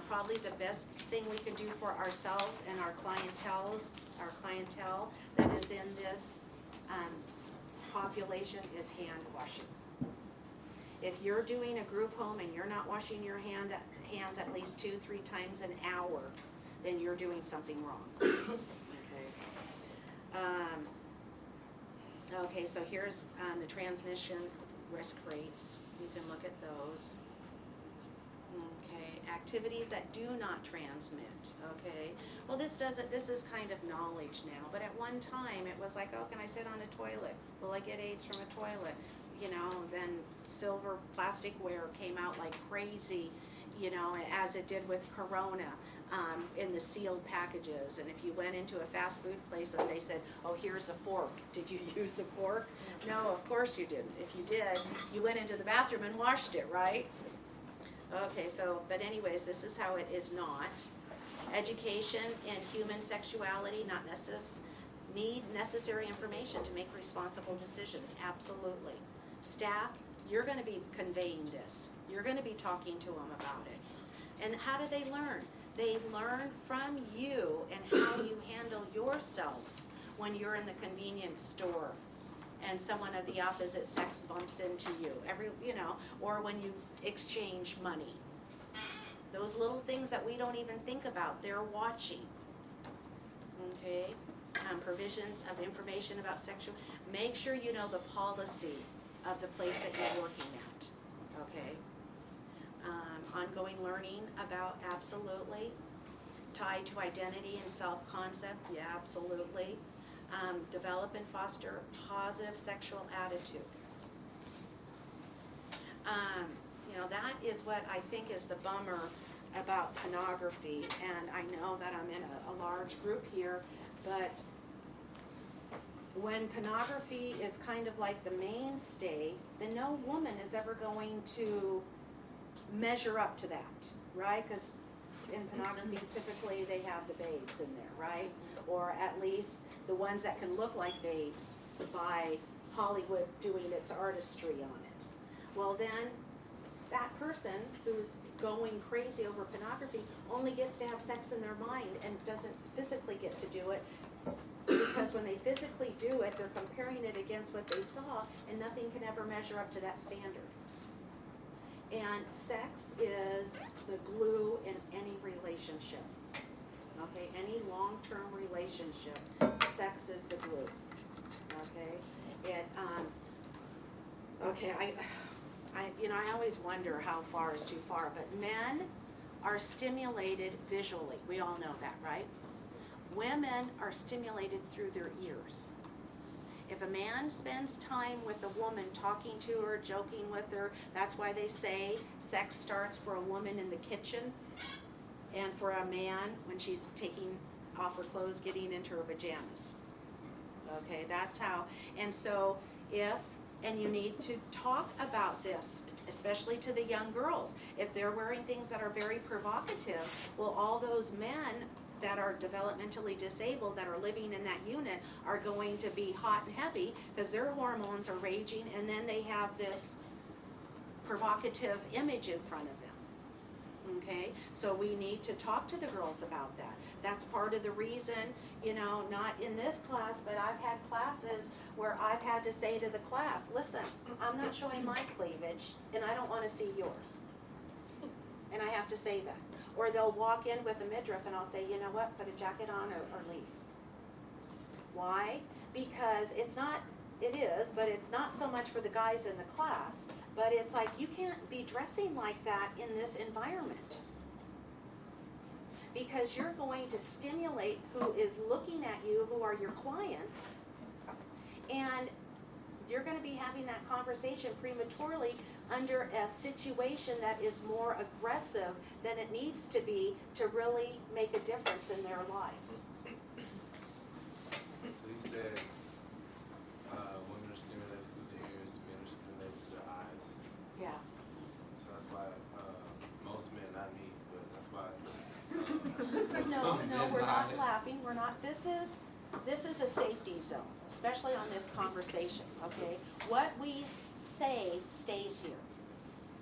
probably the best thing we can do for ourselves and our clientele that is in this population is hand washing. If you're doing a group home and you're not washing your hands at least 2-3 times an hour, then you're doing something wrong. Okay. Okay, so here's the transmission risk rates. You can look at those. Okay, activities that do not transmit. Okay, well this is kind of knowledge now, but at one time it was like, oh, can I sit on a toilet? Will I get AIDS from a toilet? You know, then silver plasticware came out like crazy, you know, as it did with Corona. In the sealed packages, and if you went into a fast food place and they said, oh, here's a fork, did you use a fork? No, of course you didn't. If you did, you went into the bathroom and washed it, right? Okay, so, but anyways, this is how it is not. Education in human sexuality, not need necessary information to make responsible decisions, absolutely. Staff, you're gonna be conveying this. You're gonna be talking to them about it. And how do they learn? They learn from you and how you handle yourself when you're in the convenience store and someone of the opposite sex bumps into you, or when you exchange money. Those little things that we don't even think about, they're watching. Okay, provisions of information about sexual, make sure you know the policy of the place that you're working at, okay? Ongoing learning about, absolutely. Tied to identity and self-concept, yeah, absolutely. Develop and foster positive sexual attitude. That is what I think is the bummer about pornography, and I know that I'm in a large group here, but when pornography is kind of like the mainstay, then no woman is ever going to measure up to that, right? Because in pornography, typically they have the babes in there, right? Or at least the ones that can look like babes by Hollywood doing its artistry on it. Well then, that person who's going crazy over pornography only gets to have sex in their mind and doesn't physically get to do it, because when they physically do it, they're comparing it against what they saw, and nothing can ever measure up to that standard. And sex is the glue in any relationship. Okay, any long-term relationship, sex is the glue. Okay, I always wonder how far is too far, but men are stimulated visually. We all know that, right? Women are stimulated through their ears. If a man spends time with a woman, talking to her, joking with her, that's why they say sex starts for a woman in the kitchen, and for a man when she's taking off her clothes, getting into her pajamas. Okay, that's how. And so and you need to talk about this, especially to the young girls. If they're wearing things that are very provocative, well, all those men that are developmentally disabled that are living in that unit are going to be hot and heavy because their hormones are raging, and then they have this provocative image in front of them. Okay, so we need to talk to the girls about that. That's part of the reason, not in this class, but I've had classes where I've had to say to the class, listen, I'm not showing my cleavage and I don't want to see yours. And I have to say that. Or they'll walk in with a midriff and I'll say, you know what, put a jacket on or leave. Why? Because it is, but it's not so much for the guys in the class, but it's like you can't be dressing like that in this environment. because you're going to stimulate who is looking at you, who are your clients, and you're gonna be having that conversation prematurely under a situation that is more aggressive than it needs to be to really make a difference in their lives. So you said, women are stimulated through the ears, men are stimulated through the eyes. Yeah. So that's why, most men, not me, but that's why. No, we're not laughing, we're not, this is a safety zone, especially on this conversation, okay? What we say stays here,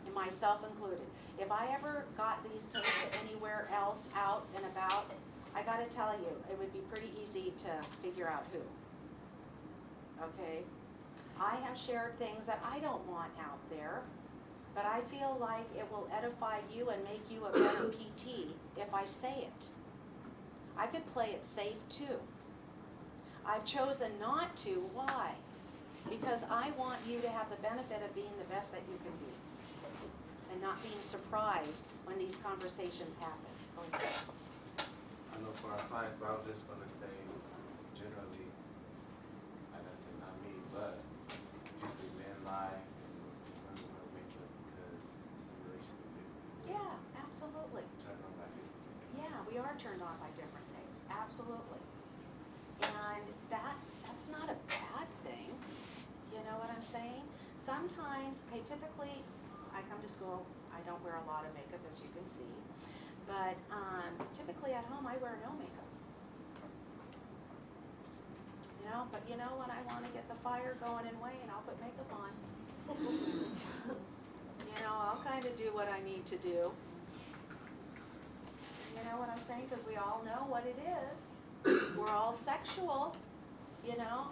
and myself included. If I ever got these tapes anywhere else out and about, I gotta tell you, it would be pretty easy to figure out who. Okay? I have shared things that I don't want out there, but I feel like it will edify you and make you a better PT if I say it. I could play it safe too. I've chosen not to. Why? Because I want you to have the benefit of being the best that you can be and not being surprised when these conversations happen. Go ahead. I know for our clients, but I was just gonna say, generally, like I said, not me, but usually men lie and women wear makeup because the stimulation is different. Yeah, absolutely. Turn on by different things. Yeah, we are turned on by different things, absolutely. And that's not a bad thing, you know what I'm saying? Sometimes, okay, typically, I come to school, I don't wear a lot of makeup, as you can see, but typically at home, I wear no makeup. You know, but you know, when I wanna get the fire going in Wayne, I'll put makeup on. You know, I'll kinda do what I need to do. You know what I'm saying? Because we all know what it is. We're all sexual, you know?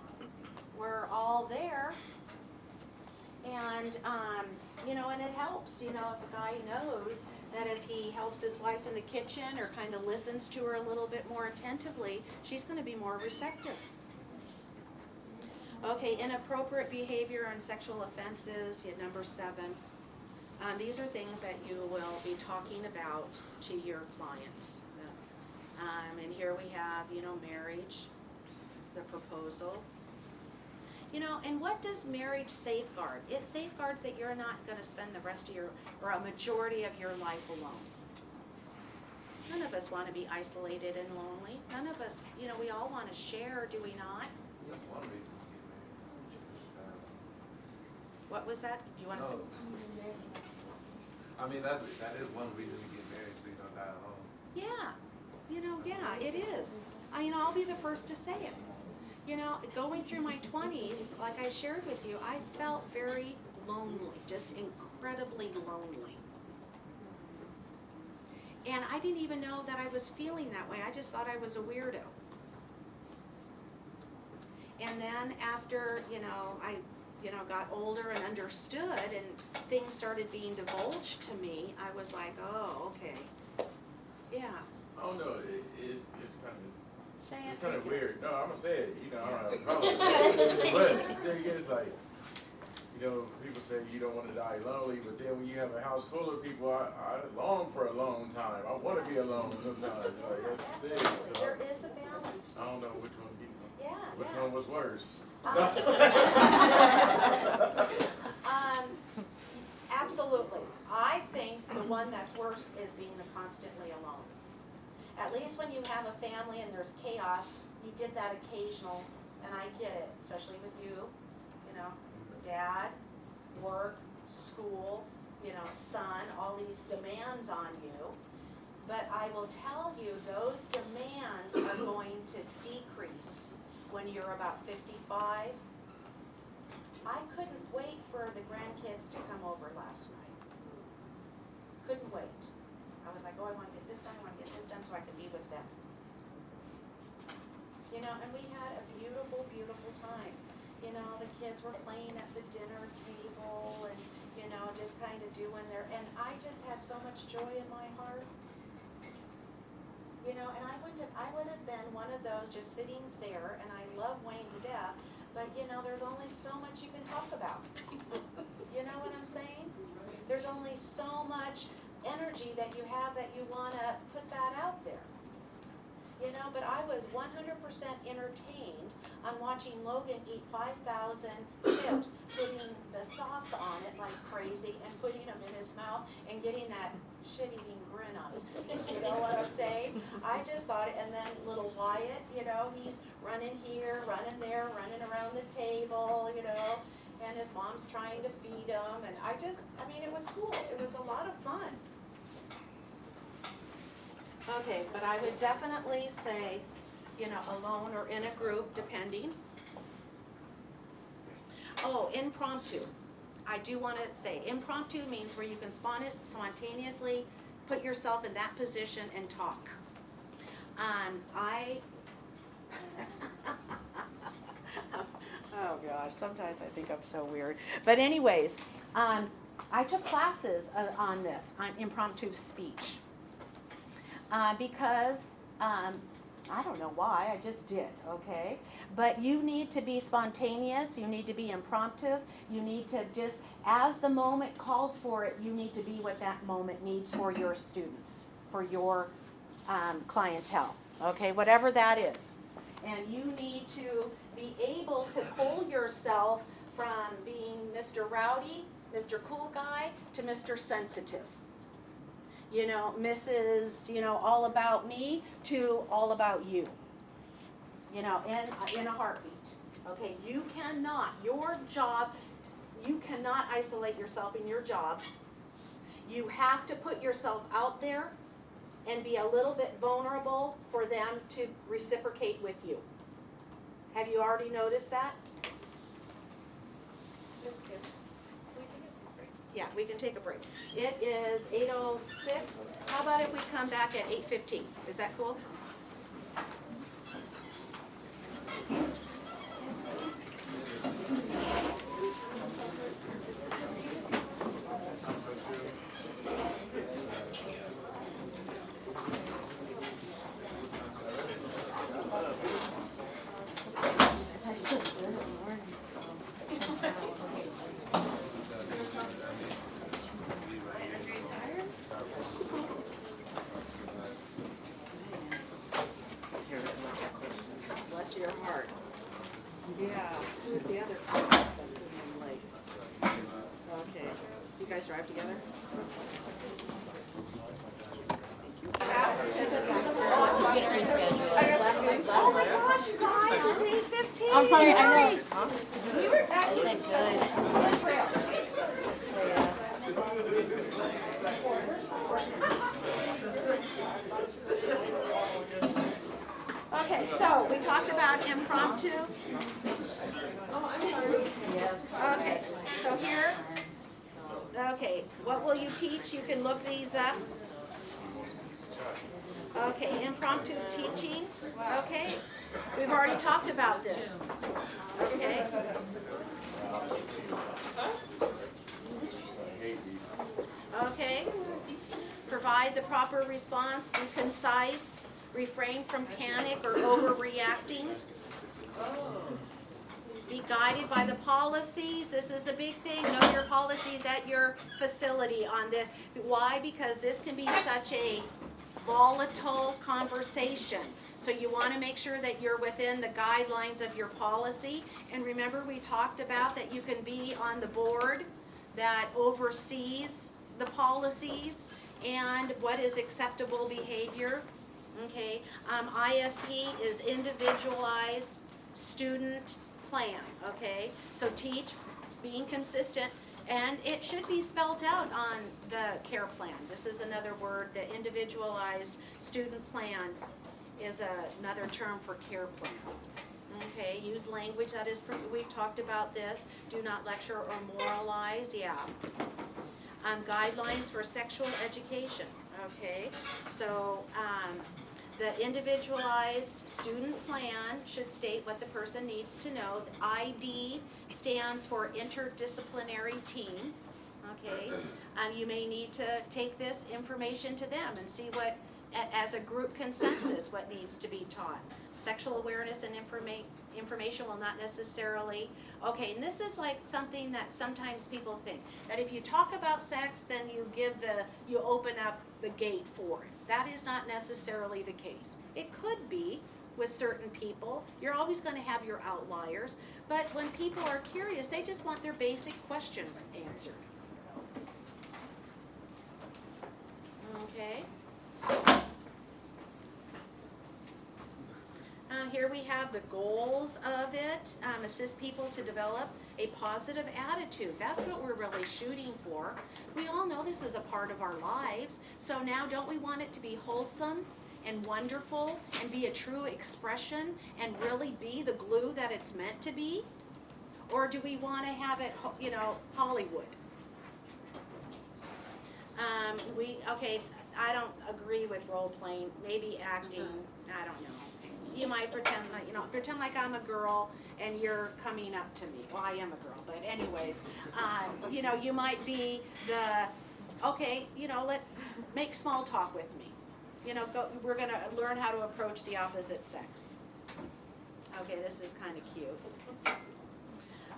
We're all there. And, you know, and it helps, you know, if a guy knows that if he helps his wife in the kitchen or kind of listens to her a little bit more attentively, she's going to be more receptive. Okay, inappropriate behavior and sexual offenses, number 7. These are things that you will be talking about to your clients. And here we have, you know, marriage, the proposal. You know, and what does marriage safeguard? It safeguards that you're not going to spend the rest of your, or a majority of your life alone. None of us want to be isolated and lonely. None of us, you know, we all want to share, do we not? That's one reason to get married. What was that? Do you want to say? I mean, that is one reason to get married, so you don't die alone. Yeah, you know, yeah, it is. I'll be the first to say it. You know, going through my 20s, like I shared with you, I felt very lonely, just incredibly lonely. And I didn't even know that I was feeling that way. I just thought I was a weirdo. And then after, I got older and understood and things started being divulged to me, I was like, oh, okay. Yeah. I don't know, it's Say it's it. kind of weird. No, I'm gonna say it, I don't have a problem with it. But then again, it's like, people say you don't want to die lonely, but then when you have a house full of people, I long for a long time. I want to be alone sometimes. Like, that's the thing. Absolutely. So, There is a balance. I don't know which one Yeah, which yeah. one was worse. Absolutely. I think the one that's worse is being constantly alone. At least when you have a family and there's chaos, you get that occasional, and I get it, especially with you, dad, work, school, son, all these demands on you. But I will tell you, those demands are going to decrease when you're about 55. I couldn't wait for the grandkids to come over last night. Couldn't wait. I was like, oh, I want to get this done, so I can be with them. And we had a beautiful, beautiful time. The kids were playing at the dinner table and, just kind of doing and I just had so much joy in my heart. And I would have been one of those just sitting there, and I love Wayne to death, but there's only so much you can talk about. You know what I'm saying? There's only so much energy that you have that you wanna put that out there. You know, but I was 100% entertained on watching Logan eat 5,000 chips, putting the sauce on it like crazy and putting them in his mouth and getting that shit-eating grin on his face, you know what I'm saying? I just thought, and then little Wyatt, you know, he's running here, running there, running around the table, you know, and his mom's trying to feed him, and I mean, it was cool. It was a lot of fun. Okay, but I would definitely say, you know, alone or in a group, depending. Oh, impromptu. I do want to say impromptu means where you can spontaneously put yourself in that position and talk. Oh gosh, sometimes I think I'm so weird. But anyways, I took classes on this, on impromptu speech. Because, I don't know why, I just did, okay? But you need to be spontaneous, you need to be impromptu, you need to just, as the moment calls for it, you need to be what that moment needs for your students, for your clientele, okay? Whatever that is. And you need to be able to pull yourself from being Mr. Rowdy, Mr. Cool Guy, to Mr. Sensitive. You know, Mrs., you know, all about me to all about you. You know, in a heartbeat. Okay, you cannot, your job, you cannot isolate yourself in your job. You have to put yourself out there and be a little bit vulnerable for them to reciprocate with you. Have you already noticed that? Just kidding. Yeah, we can take a break. It is 8:06. How about if we come back at 8:15? Is that cool? Bless your heart. Yeah, who's the other person that's being late? Okay, you guys drive together? He's gonna reschedule it. Oh my gosh, you guys, it's 8:15. I'm sorry, I know. Yay. We were I said good. Israel. Okay, so we talked about impromptu. Okay, so here, okay, what will you teach? You can look these up. Okay, impromptu teaching, okay? We've already talked about this, okay? Okay, provide the proper response, be concise, refrain from panic or overreacting. Be guided by the policies. This is a big thing. Know your policies at your facility on this. Why? Because this can be such a volatile conversation. So you want to make sure that you're within the guidelines of your policy. And remember, we talked about that you can be on the board that oversees the policies and what is acceptable behavior. Okay, ISP is individualized student plan, okay? So teach, being consistent, and it should be spelled out on the care plan. This is another word, the individualized student plan is another term for care plan. Okay, use language that is, we've talked about this, do not lecture or moralize, yeah. Guidelines for sexual education, okay? So, the individualized student plan should state what the person needs to know. The ID stands for interdisciplinary team, okay? You may need to take this information to them and see as a group consensus, what needs to be taught. Sexual awareness and information will not necessarily, okay, and this is like something that sometimes people think, that if you talk about sex, then you open up the gate for it. That is not necessarily the case. It could be with certain people. You're always gonna have your outliers, but when people are curious, they just want their basic questions answered. Okay. Here we have the goals of it, assist people to develop a positive attitude. That's what we're really shooting for. We all know this is a part of our lives, so now don't we want it to be wholesome and wonderful and be a true expression and really be the glue that it's meant to be? Or do we want to have it, Hollywood? Okay, I don't agree with role playing, maybe acting, I don't know. You might pretend like I'm a girl and you're coming up to me. Well, I am a girl, but anyways, you might be make small talk with me. We're gonna learn how to approach the opposite sex. Okay, this is kind of cute.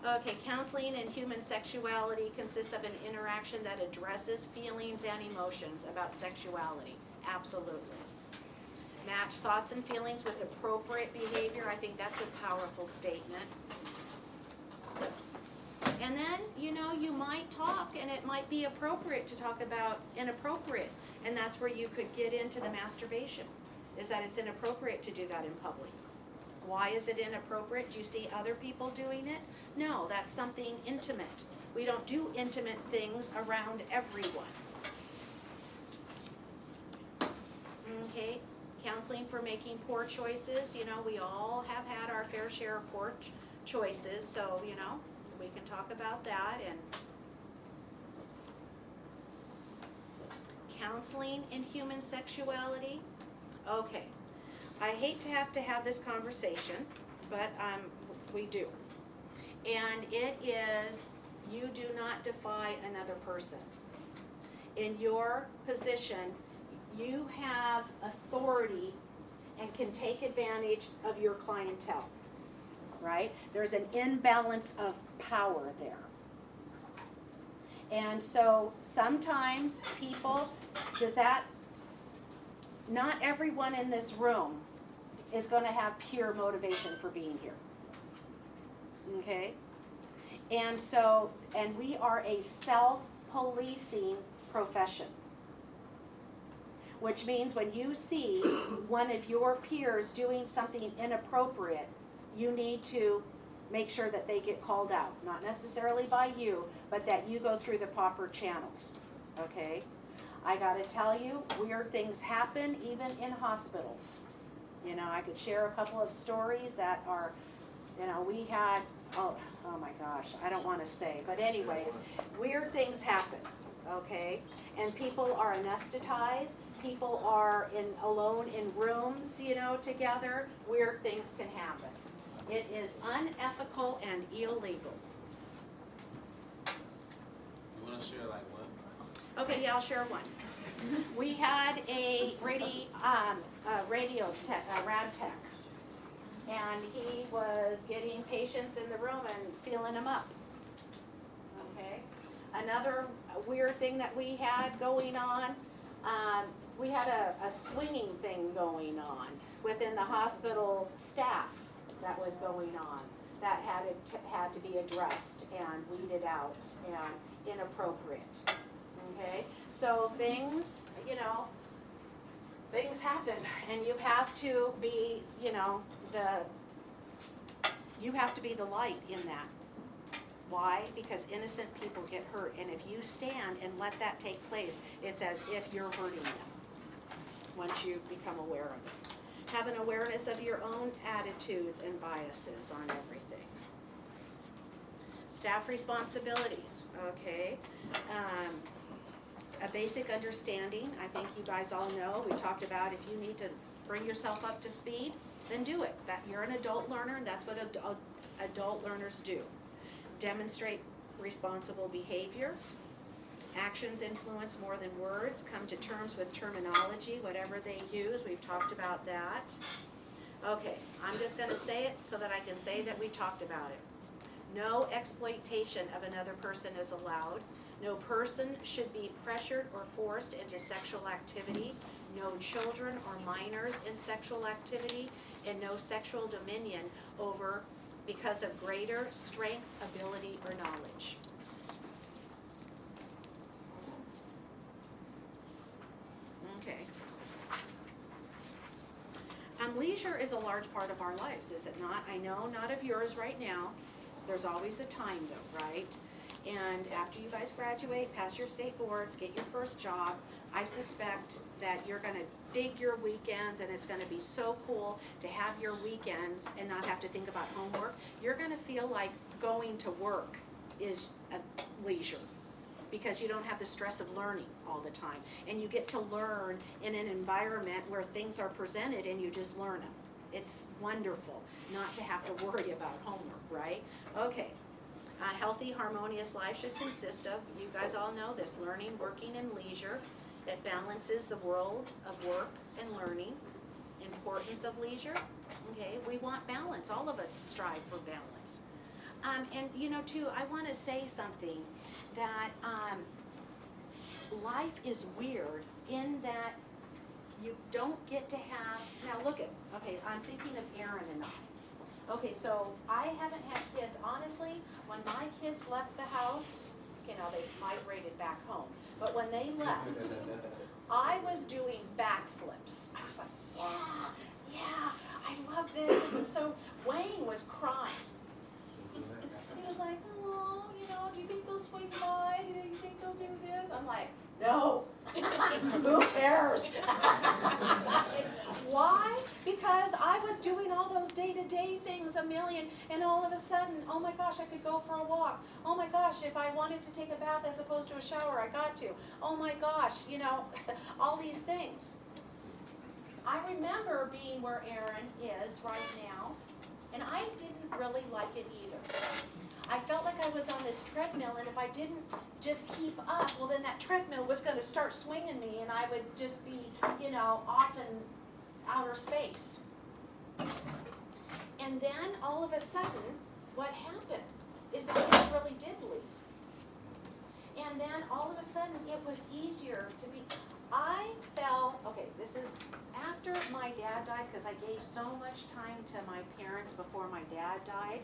Okay, counseling in human sexuality consists of an interaction that addresses feelings and emotions about sexuality. Absolutely. Match thoughts and feelings with appropriate behavior. I think that's a powerful statement. And then, you might talk, and it might be appropriate to talk about inappropriate. And that's where you could get into the masturbation, is that it's inappropriate to do that in public. Why is it inappropriate? Do you see other people doing it? No, that's something intimate. We don't do intimate things around everyone. Okay, counseling for making poor choices. We all have had our fair share of poor choices, so, we can talk about that. And counseling in human sexuality. Okay. I hate to have this conversation, but we do. And it is, you do not defy another person. In your position, you have authority and can take advantage of your clientele, right? There's an imbalance of power there. And so sometimes people, not everyone in this room is going to have pure motivation for being here. Okay? And we are a self-policing profession. Which means when you see one of your peers doing something inappropriate, you need to make sure that they get called out. Not necessarily by you, but that you go through the proper channels. Okay? I gotta tell you, weird things happen even in hospitals. I could share a couple of stories that are, we had, oh my gosh, I don't want to say, but anyways, weird things happen, okay? And people are anesthetized, people are alone in rooms, together, weird things can happen. It is unethical and illegal. You wanna share like one? Okay, yeah, I'll share one. We had a radio tech, a rad tech, and he was getting patients in the room and feeling them up. Okay. Another weird thing that we had going on, we had a swinging thing going on within the hospital staff that was going on that had to be addressed and weeded out and inappropriate. Okay, so things, things happen, and you have to be, you have to be the light in that. Why? Because innocent people get hurt, and if you stand and let that take place, it's as if you're hurting them once you become aware of it. Have an awareness of your own attitudes and biases on everything. Staff responsibilities, okay. A basic understanding, I think you guys all know, we talked about if you need to bring yourself up to speed, then do it. That you're an adult learner, and that's what adult learners do. Demonstrate responsible behavior. Actions influence more than words. Come to terms with terminology, whatever they use. We've talked about that. Okay, I'm just gonna say it so that I can say that we talked about it. No exploitation of another person is allowed. No person should be pressured or forced into sexual activity. No children or minors in sexual activity, and no sexual dominion over because of greater strength, ability, or knowledge. Okay. Leisure is a large part of our lives, is it not? I know not of yours right now. There's always a time though, right? And after you guys graduate, pass your state boards, get your first job, I suspect that you're gonna dig your weekends, and it's gonna be so cool to have your weekends and not have to think about homework. You're gonna feel like going to work is a leisure, because you don't have the stress of learning all the time. And you get to learn in an environment where things are presented and you just learn them. It's wonderful not to have to worry about homework, right? Okay. A healthy, harmonious life should consist of, you guys all know this, learning, working, and leisure. That balances the world of work and learning. Importance of leisure, okay, we want balance. All of us strive for balance. And you know, too, I want to say something that life is weird in that you don't get to have, now look at, okay, I'm thinking of Aaron and I. Okay, so I haven't had kids, honestly, when my kids left the house, you know, they migrated back home. But when they left, I was doing backflips. I was like, yeah, I love this. This is so, Wayne was crying. He was like, oh, you know, do you think they'll swing by? Do you think they'll do this? I'm like, no. Who cares? Why? Because I was doing all those day-to-day things a million, and all of a sudden, oh my gosh, I could go for a walk. Oh my gosh, if I wanted to take a bath as opposed to a shower, I got to. Oh my gosh, you know, all these things. I remember being where Aaron is right now, and I didn't really like it either. I felt like I was on this treadmill, and if I didn't just keep up, well then that treadmill was going to start swinging me, and I would just be, you know, off in outer space. And then all of a sudden, what happened is that I really did leave. And then all of a sudden, it was easier to be, I felt, okay, this is after my dad died, because I gave so much time to my parents before my dad died.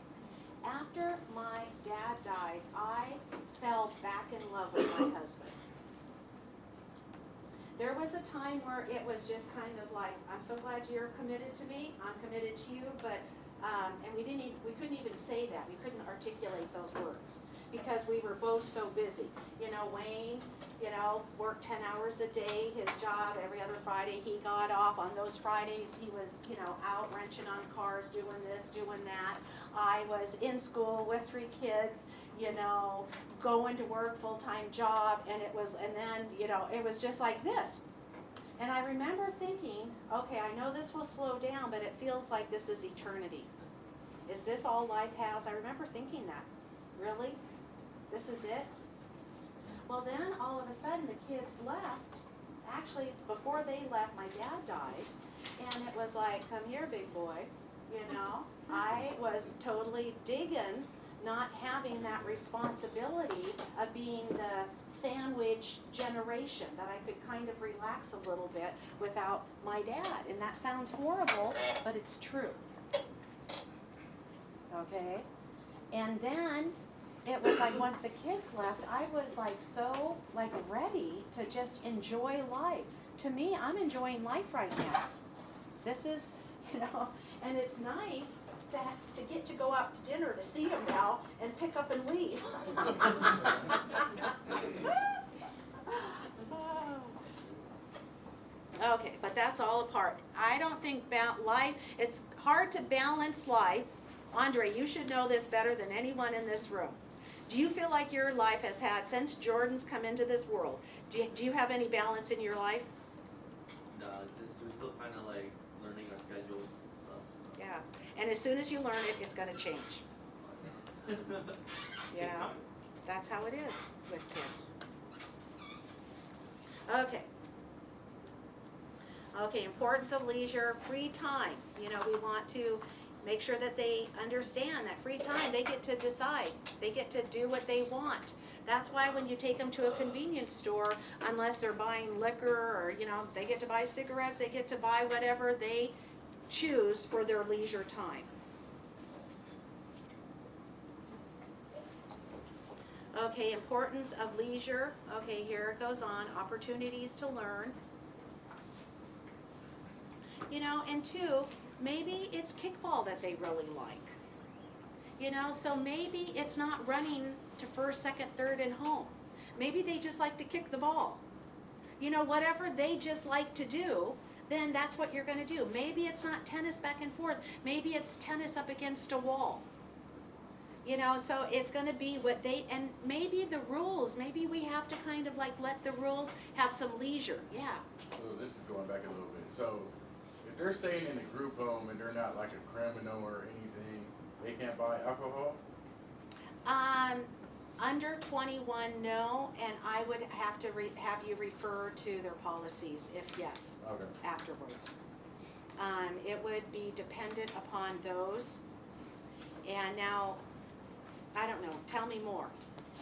After my dad died, I fell back in love with my husband. There was a time where it was just kind of like, I'm so glad you're committed to me, I'm committed to you, but, and we couldn't even say that, we couldn't articulate those words, because we were both so busy. You know, Wayne, you know, worked 10 hours a day, his job, every other Friday he got off. On those Fridays, he was, you know, out wrenching on cars, doing this, doing that. I was in school with 3 kids, you know, going to work, full-time job, and then, you know, it was just like this. And I remember thinking, okay, I know this will slow down, but it feels like this is eternity. Is this all life has? I remember thinking that. Really? This is it? Well, then all of a sudden the kids left. Actually, before they left, my dad died. And it was like, come here, big boy. You know, I was totally digging not having that responsibility of being the sandwich generation, that I could kind of relax a little bit without my dad. And that sounds horrible, but it's true. Okay? And then it was like once the kids left, I was like so like ready to just enjoy life. To me, I'm enjoying life right now. This is, you know, and it's nice to get to go out to dinner to see them now and pick up and leave. Okay, but that's all a part. I don't think life, it's hard to balance life. Andre, you should know this better than anyone in this room. Do you feel like your life has had, since Jordan's come into this world, do you have any balance in your life? No, it's just, we're still kind of like learning our schedules and stuff. So. Yeah, and as soon as you learn it, it's going to change. Yeah, that's how it is with kids. Okay. Okay, importance of leisure, free time. You know, we want to make sure that they understand that free time, they get to decide. They get to do what they want. That's why when you take them to a convenience store, unless they're buying liquor or, you know, they get to buy cigarettes, they get to buy whatever they choose for their leisure time. Okay, importance of leisure. Okay, here it goes on. Opportunities to learn. You know, and two, maybe it's kickball that they really like. You know, so maybe it's not running to first, second, third, and home. Maybe they just like to kick the ball. You know, whatever they just like to do, then that's what you're going to do. Maybe it's not tennis back and forth. Maybe it's tennis up against a wall. You know, so it's going to be what they, and maybe the rules, maybe we have to kind of like let the rules have some leisure. Yeah. So this is going back a little bit. So if they're staying in a group home and they're not like a criminal or anything, they can't buy alcohol? Under 21, no, and I would have to have you refer to their policies if yes, Okay. afterwards. It would be dependent upon those. And now, I don't know, tell me more.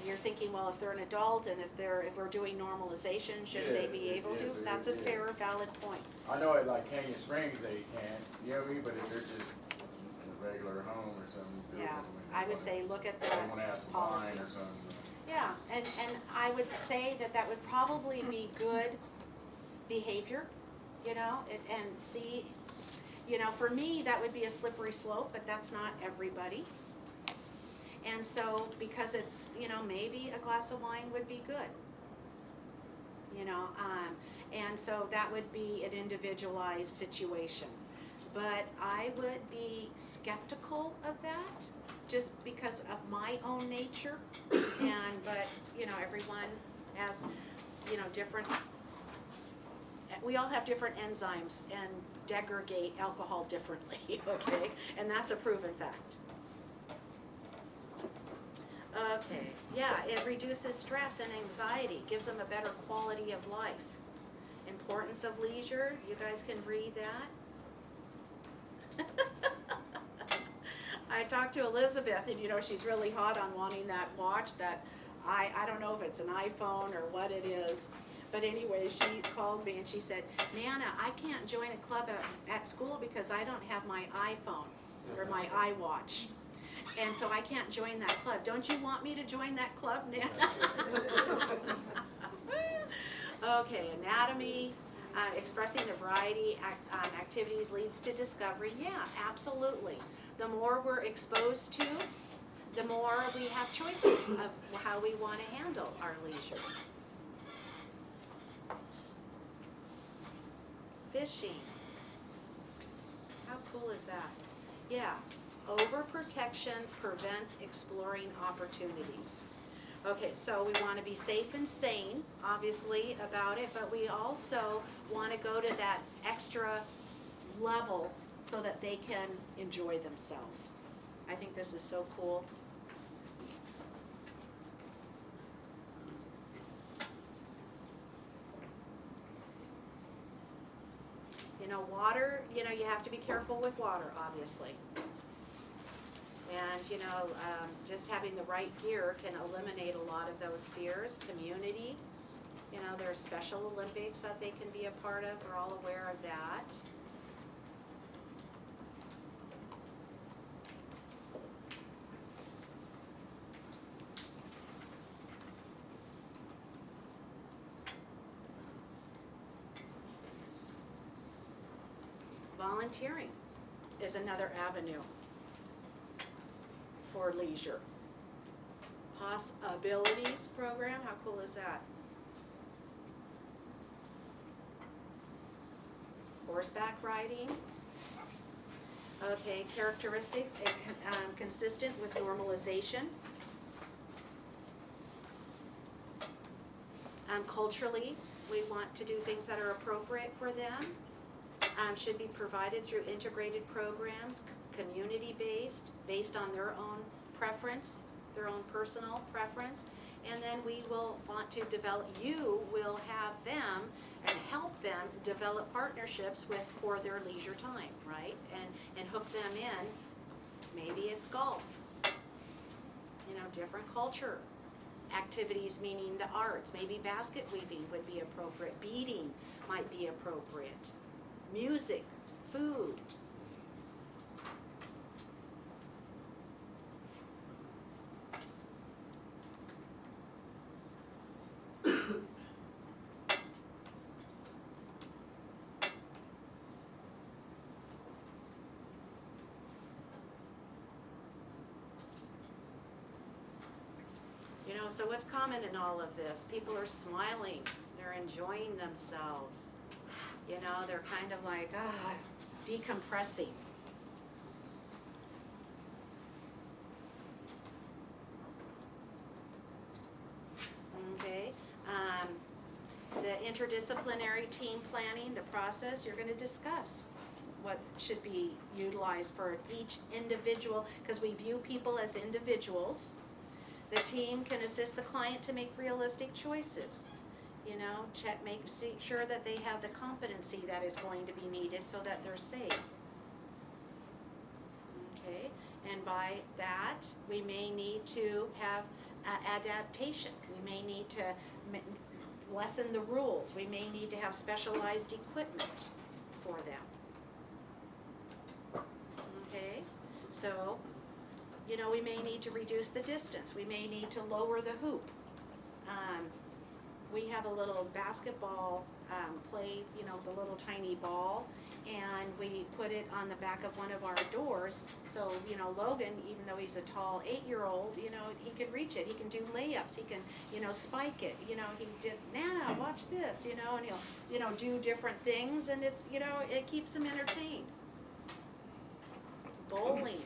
You're thinking, well, if they're an adult and if we're doing normalization, should they be able to? That's a fair, valid point. I know at like Canyon Springs they can, you know what I mean? But if they're just in a regular home or something. Yeah, I would say look at the They wanna have some wine or policies. something. Yeah, and I would say that would probably be good behavior, you know, and see, you know, for me, that would be a slippery slope, but that's not everybody. And so, because it's, you know, maybe a glass of wine would be good. You know, and so that would be an individualized situation. But I would be skeptical of that, just because of my own nature. But, you know, everyone has, you know, different, we all have different enzymes and degrade alcohol differently, okay? And that's a proven fact. Okay, yeah, it reduces stress and anxiety, gives them a better quality of life. Importance of leisure, you guys can read that. I talked to Elizabeth, and you know, she's really hot on wanting that watch that, I don't know if it's an iPhone or what it is, but anyway, she called me and she said, Nana, I can't join a club at school because I don't have my iPhone or my iWatch. And so I can't join that club. Don't you want me to join that club, Nana? Okay, anatomy, expressing the variety activities leads to discovery. Yeah, absolutely. The more we're exposed to, the more we have choices of how we want to handle our leisure. Fishing. How cool is that? Yeah. Overprotection prevents exploring opportunities. Okay, so we want to be safe and sane, obviously, about it, but we also want to go to that extra level so that they can enjoy themselves. I think this is so cool. You know, water, you know, you have to be careful with water, obviously. And, you know, just having the right gear can eliminate a lot of those fears. Community, you know, there are Special Olympics that they can be a part of. We're all aware of that. Volunteering is another avenue for leisure. Possibilities program, how cool is that? Horseback riding. Okay, characteristics, consistent with normalization. Culturally, we want to do things that are appropriate for them. Should be provided through integrated programs, community-based, based on their own preference, their own personal preference, and then we will want to develop, you will have them and help them develop partnerships with, for their leisure time, right? And hook them in, maybe it's golf, you know, different culture. Activities, meaning the arts, maybe basket weaving would be appropriate, beading might be appropriate, music, food. You know, so what's common in all of this? People are smiling, they're enjoying themselves. You know, they're kind of like, decompressing. Okay, the interdisciplinary team planning, the process, you're gonna discuss what should be utilized for each individual, because we view people as individuals. The team can assist the client to make realistic choices. You know, make sure that they have the competency that is going to be needed so that they're safe. Okay, and by that, we may need to have adaptation. We may need to lessen the rules. We may need to have specialized equipment for them. Okay, so, you know, we may need to reduce the distance. We may need to lower the hoop. We have a little basketball play, you know, the little tiny ball, and we put it on the back of one of our doors. So, you know, Logan, even though he's a tall 8-year-old, you know, he can reach it. He can do layups. He can, you know, spike it. You know, he did, Nana, watch this, you know, and he'll, you know, do different things, and it's, you know, it keeps him entertained. Bowling.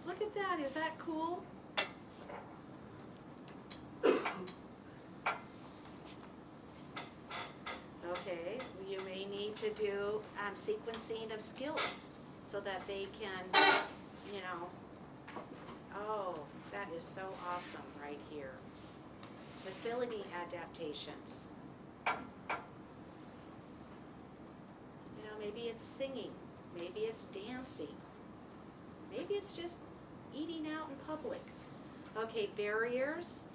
Look at that, is that cool? Okay, you may need to do sequencing of skills so that they can, you know, oh, that is so awesome right here. Facility adaptations. You know, maybe it's singing, maybe it's dancing, maybe it's just eating out in public. Okay, barriers.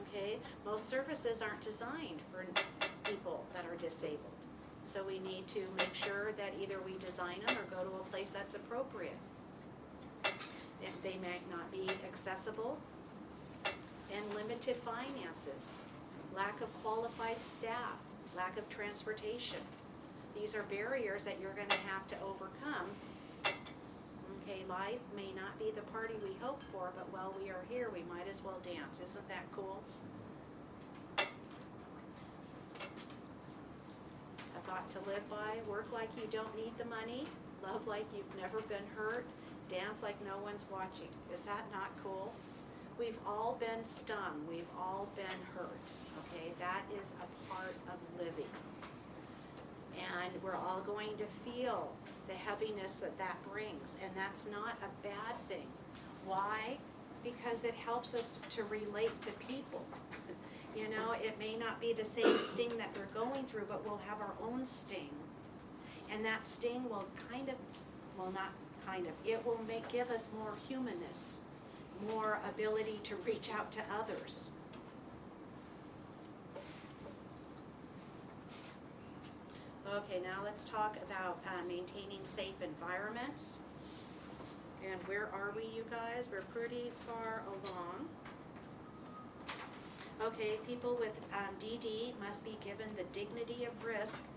Okay, most services aren't designed for people that are disabled. So we need to make sure that either we design them or go to a place that's appropriate. If they may not be accessible, and limited finances, lack of qualified staff, lack of transportation. These are barriers that you're going to have to overcome. Okay, life may not be the party we hoped for, but while we are here, we might as well dance. Isn't that cool? A thought to live by: work like you don't need the money, love like you've never been hurt, dance like no one's watching. Is that not cool? We've all been stung, we've all been hurt, okay? That is a part of living. And we're all going to feel the heaviness that that brings, and that's not a bad thing. Why? Because it helps us to relate to people. You know, it may not be the same sting that they're going through, but we'll have our own sting. And that sting will it will give us more humanness, more ability to reach out to others. Okay, now let's talk about maintaining safe environments. And where are we, you guys? We're pretty far along. Okay, people with DD must be given the dignity of risk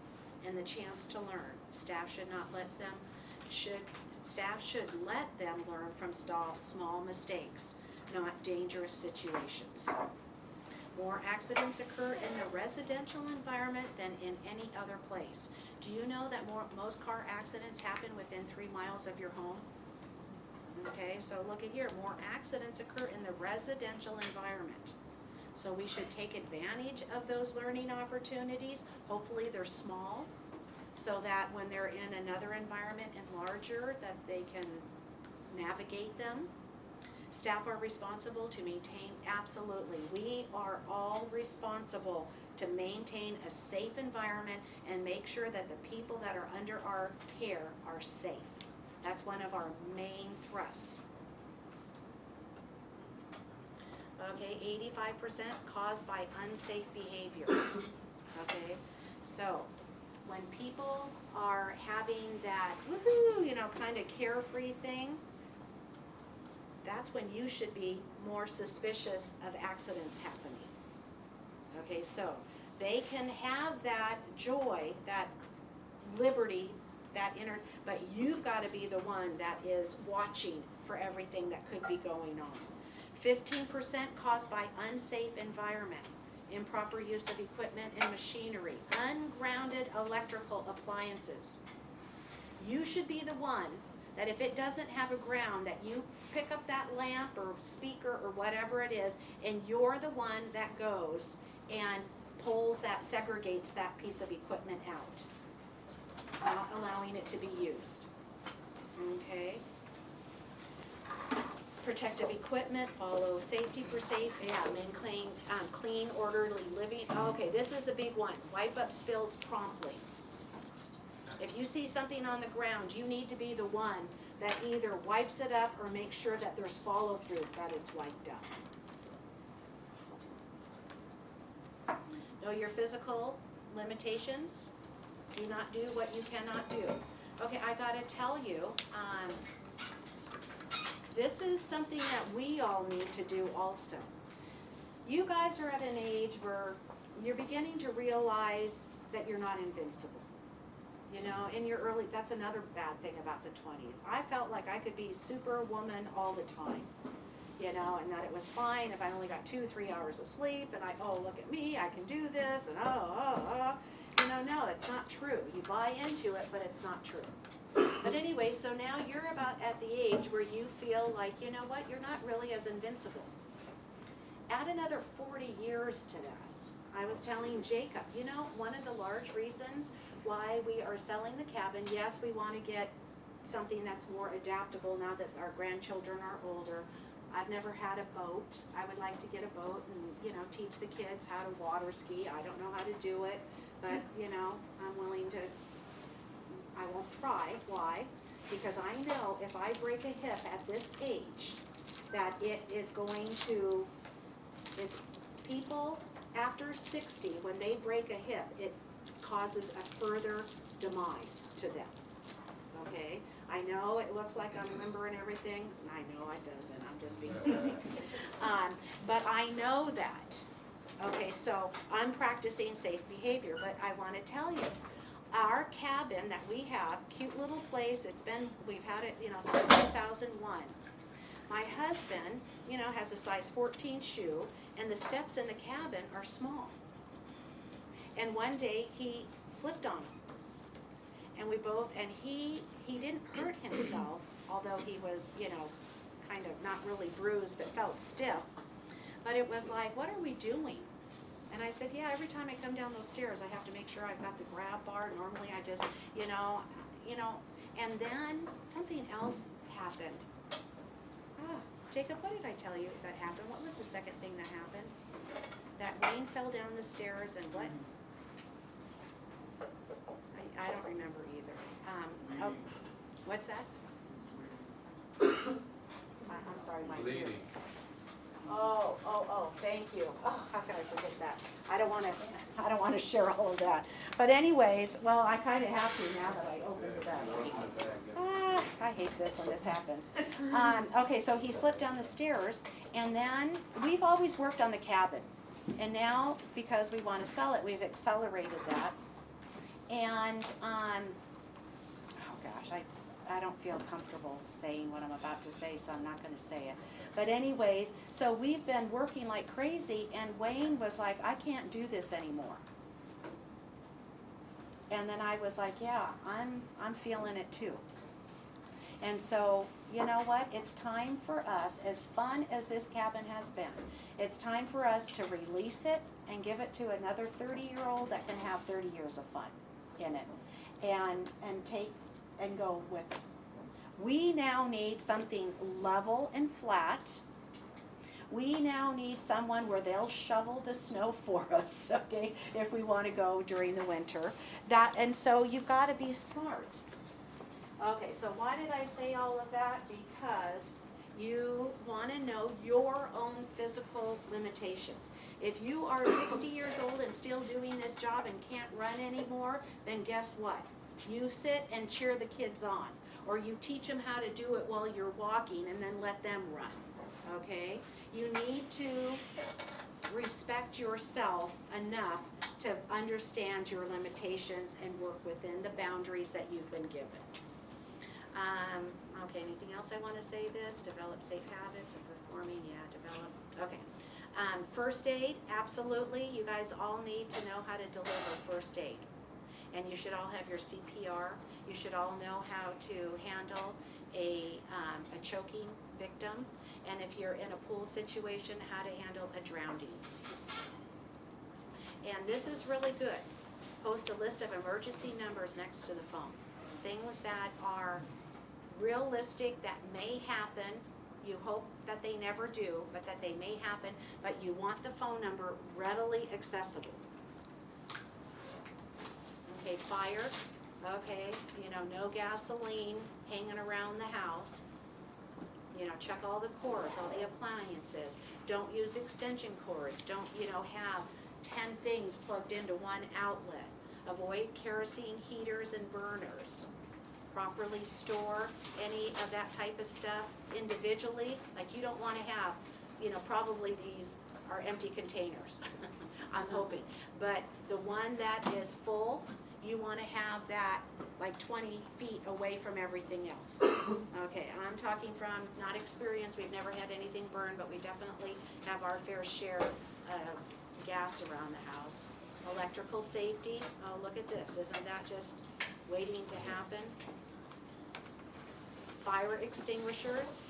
and the chance to learn. Staff should let them learn from small mistakes, not dangerous situations. More accidents occur in the residential environment than in any other place. Do you know that most car accidents happen within 3 miles of your home? Okay, so look at here, more accidents occur in the residential environment. So we should take advantage of those learning opportunities. Hopefully they're small, so that when they're in another environment and larger, that they can navigate them. Staff are responsible to maintain, absolutely. We are all responsible to maintain a safe environment and make sure that the people that are under our care are safe. That's one of our main thrusts. Okay, 85% caused by unsafe behavior. Okay, so when people are having that woohoo, kind of carefree thing, that's when you should be more suspicious of accidents happening. Okay, so they can have that joy, that liberty, that inner, but you've got to be the one that is watching for everything that could be going on. 15% caused by unsafe environment, improper use of equipment and machinery, ungrounded electrical appliances. You should be the one that if it doesn't have a ground, that you pick up that lamp or speaker or whatever it is, and you're the one that goes and pulls that, segregates that piece of equipment out, not allowing it to be used. Okay? Protective equipment, follow safety for safe, maintain clean, orderly living. Okay, this is a big one. Wipe up spills promptly. If you see something on the ground, you need to be the one that either wipes it up or makes sure that there's follow through, that it's wiped up. Know your physical limitations. Do not do what you cannot do. Okay, I gotta tell you, this is something that we all need to do also. You guys are at an age where you're beginning to realize that you're not invincible. In your early, that's another bad thing about the 20s. I felt like I could be superwoman all the time, and that it was fine if I only got 2-3 hours of sleep, and look at me, I can do this, and no, it's not true. You buy into it, but it's not true. But anyway, so now you're about at the age where you feel like, you know what, you're not really as invincible. Add another 40 years to that. I was telling Jacob, one of the large reasons why we are selling the cabin, yes, we want to get something that's more adaptable now that our grandchildren are older. I've never had a boat. I would like to get a boat and, teach the kids how to water ski. I don't know how to do it, but, I'm willing to, I won't try. Why? Because I know if I break a hip at this age, that it is going to, if people after 60, when they break a hip, it causes a further demise to them. Okay? I know it looks like I'm remembering everything, and I know it doesn't. I'm just being funny. But I know that. Okay, so I'm practicing safe behavior, but I want to tell you, our cabin that we have, cute little place, we've had it, since 2001. My husband, has a size 14 shoe, and the steps in the cabin are small. And one day he slipped on them. And he didn't hurt himself, although he was, kind of not really bruised, but felt stiff. But it was like, what are we doing? And I said, yeah, every time I come down those stairs, I have to make sure I've got the grab bar. Normally I just, and then something else happened. Jacob, what did I tell you that happened? What was the second thing that happened? That Wayne fell down the stairs and what? I don't remember either. What's that? I'm sorry, Mike. Bleeding. Oh, thank you. Oh, how could I forget that? I don't want to share all of that. But anyways, well, I kind of have to now that I opened it up. I hate this when this happens. Okay, so he slipped down the stairs, and then we've always worked on the cabin. And now, because we want to sell it, we've accelerated that. And, I don't feel comfortable saying what I'm about to say, so I'm not going to say it. But anyways, so we've been working like crazy, and Wayne was like, I can't do this anymore. And then I was like, yeah, I'm feeling it too. And so, you know what? It's time for us, as fun as this cabin has been, it's time for us to release it and give it to another 30-year-old that can have 30 years of fun in it, and take and go with it. We now need something level and flat. We now need someone where they'll shovel the snow for us, okay, if we want to go during the winter. And so you've got to be smart. Okay, so why did I say all of that? Because you want to know your own physical limitations. If you are 60 years old and still doing this job and can't run anymore, then guess what? You sit and cheer the kids on, or you teach them how to do it while you're walking and then let them run, okay? You need to respect yourself enough to understand your limitations and work within the boundaries that you've been given. Okay, anything else I want to say this? Develop safe habits of performing, develop, okay. First aid, absolutely, you guys all need to know how to deliver first aid. And you should all have your CPR. You should all know how to handle a choking victim. And if you're in a pool situation, how to handle a drowning. And this is really good. Post a list of emergency numbers next to the phone. Things that are realistic, that may happen. You hope that they never do, but that they may happen. But you want the phone number readily accessible. Okay, fire. Okay, no gasoline hanging around the house. Check all the cords, all the appliances. Don't use extension cords. Don't, have 10 things plugged into one outlet. Avoid kerosene heaters and burners. Properly store any of that type of stuff individually. Like you don't want to have, probably these are empty containers. I'm hoping. But the one that is full, you want to have that like 20 feet away from everything else. Okay, I'm talking from not experience. We've never had anything burn, but we definitely have our fair share of gas around the house. Electrical safety. Oh, look at this. Isn't that just waiting to happen? Fire extinguishers.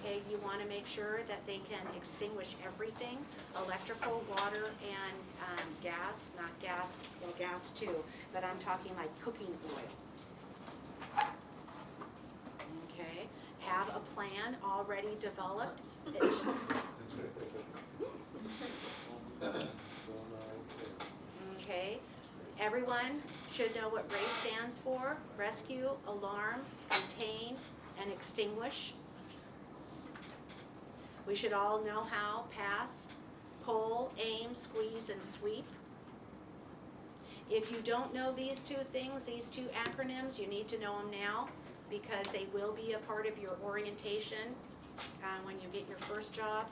Okay, you want to make sure that they can extinguish everything. Electrical, water, and gas. Not gas, well, gas too, but I'm talking like cooking oil. Okay, have a plan already developed. Okay, everyone should know what RACE stands for. Rescue, alarm, contain, and extinguish. We should all know how: pass, pull, aim, squeeze, and sweep. If you don't know these two things, these two acronyms, you need to know them now because they will be a part of your orientation when you get your first job.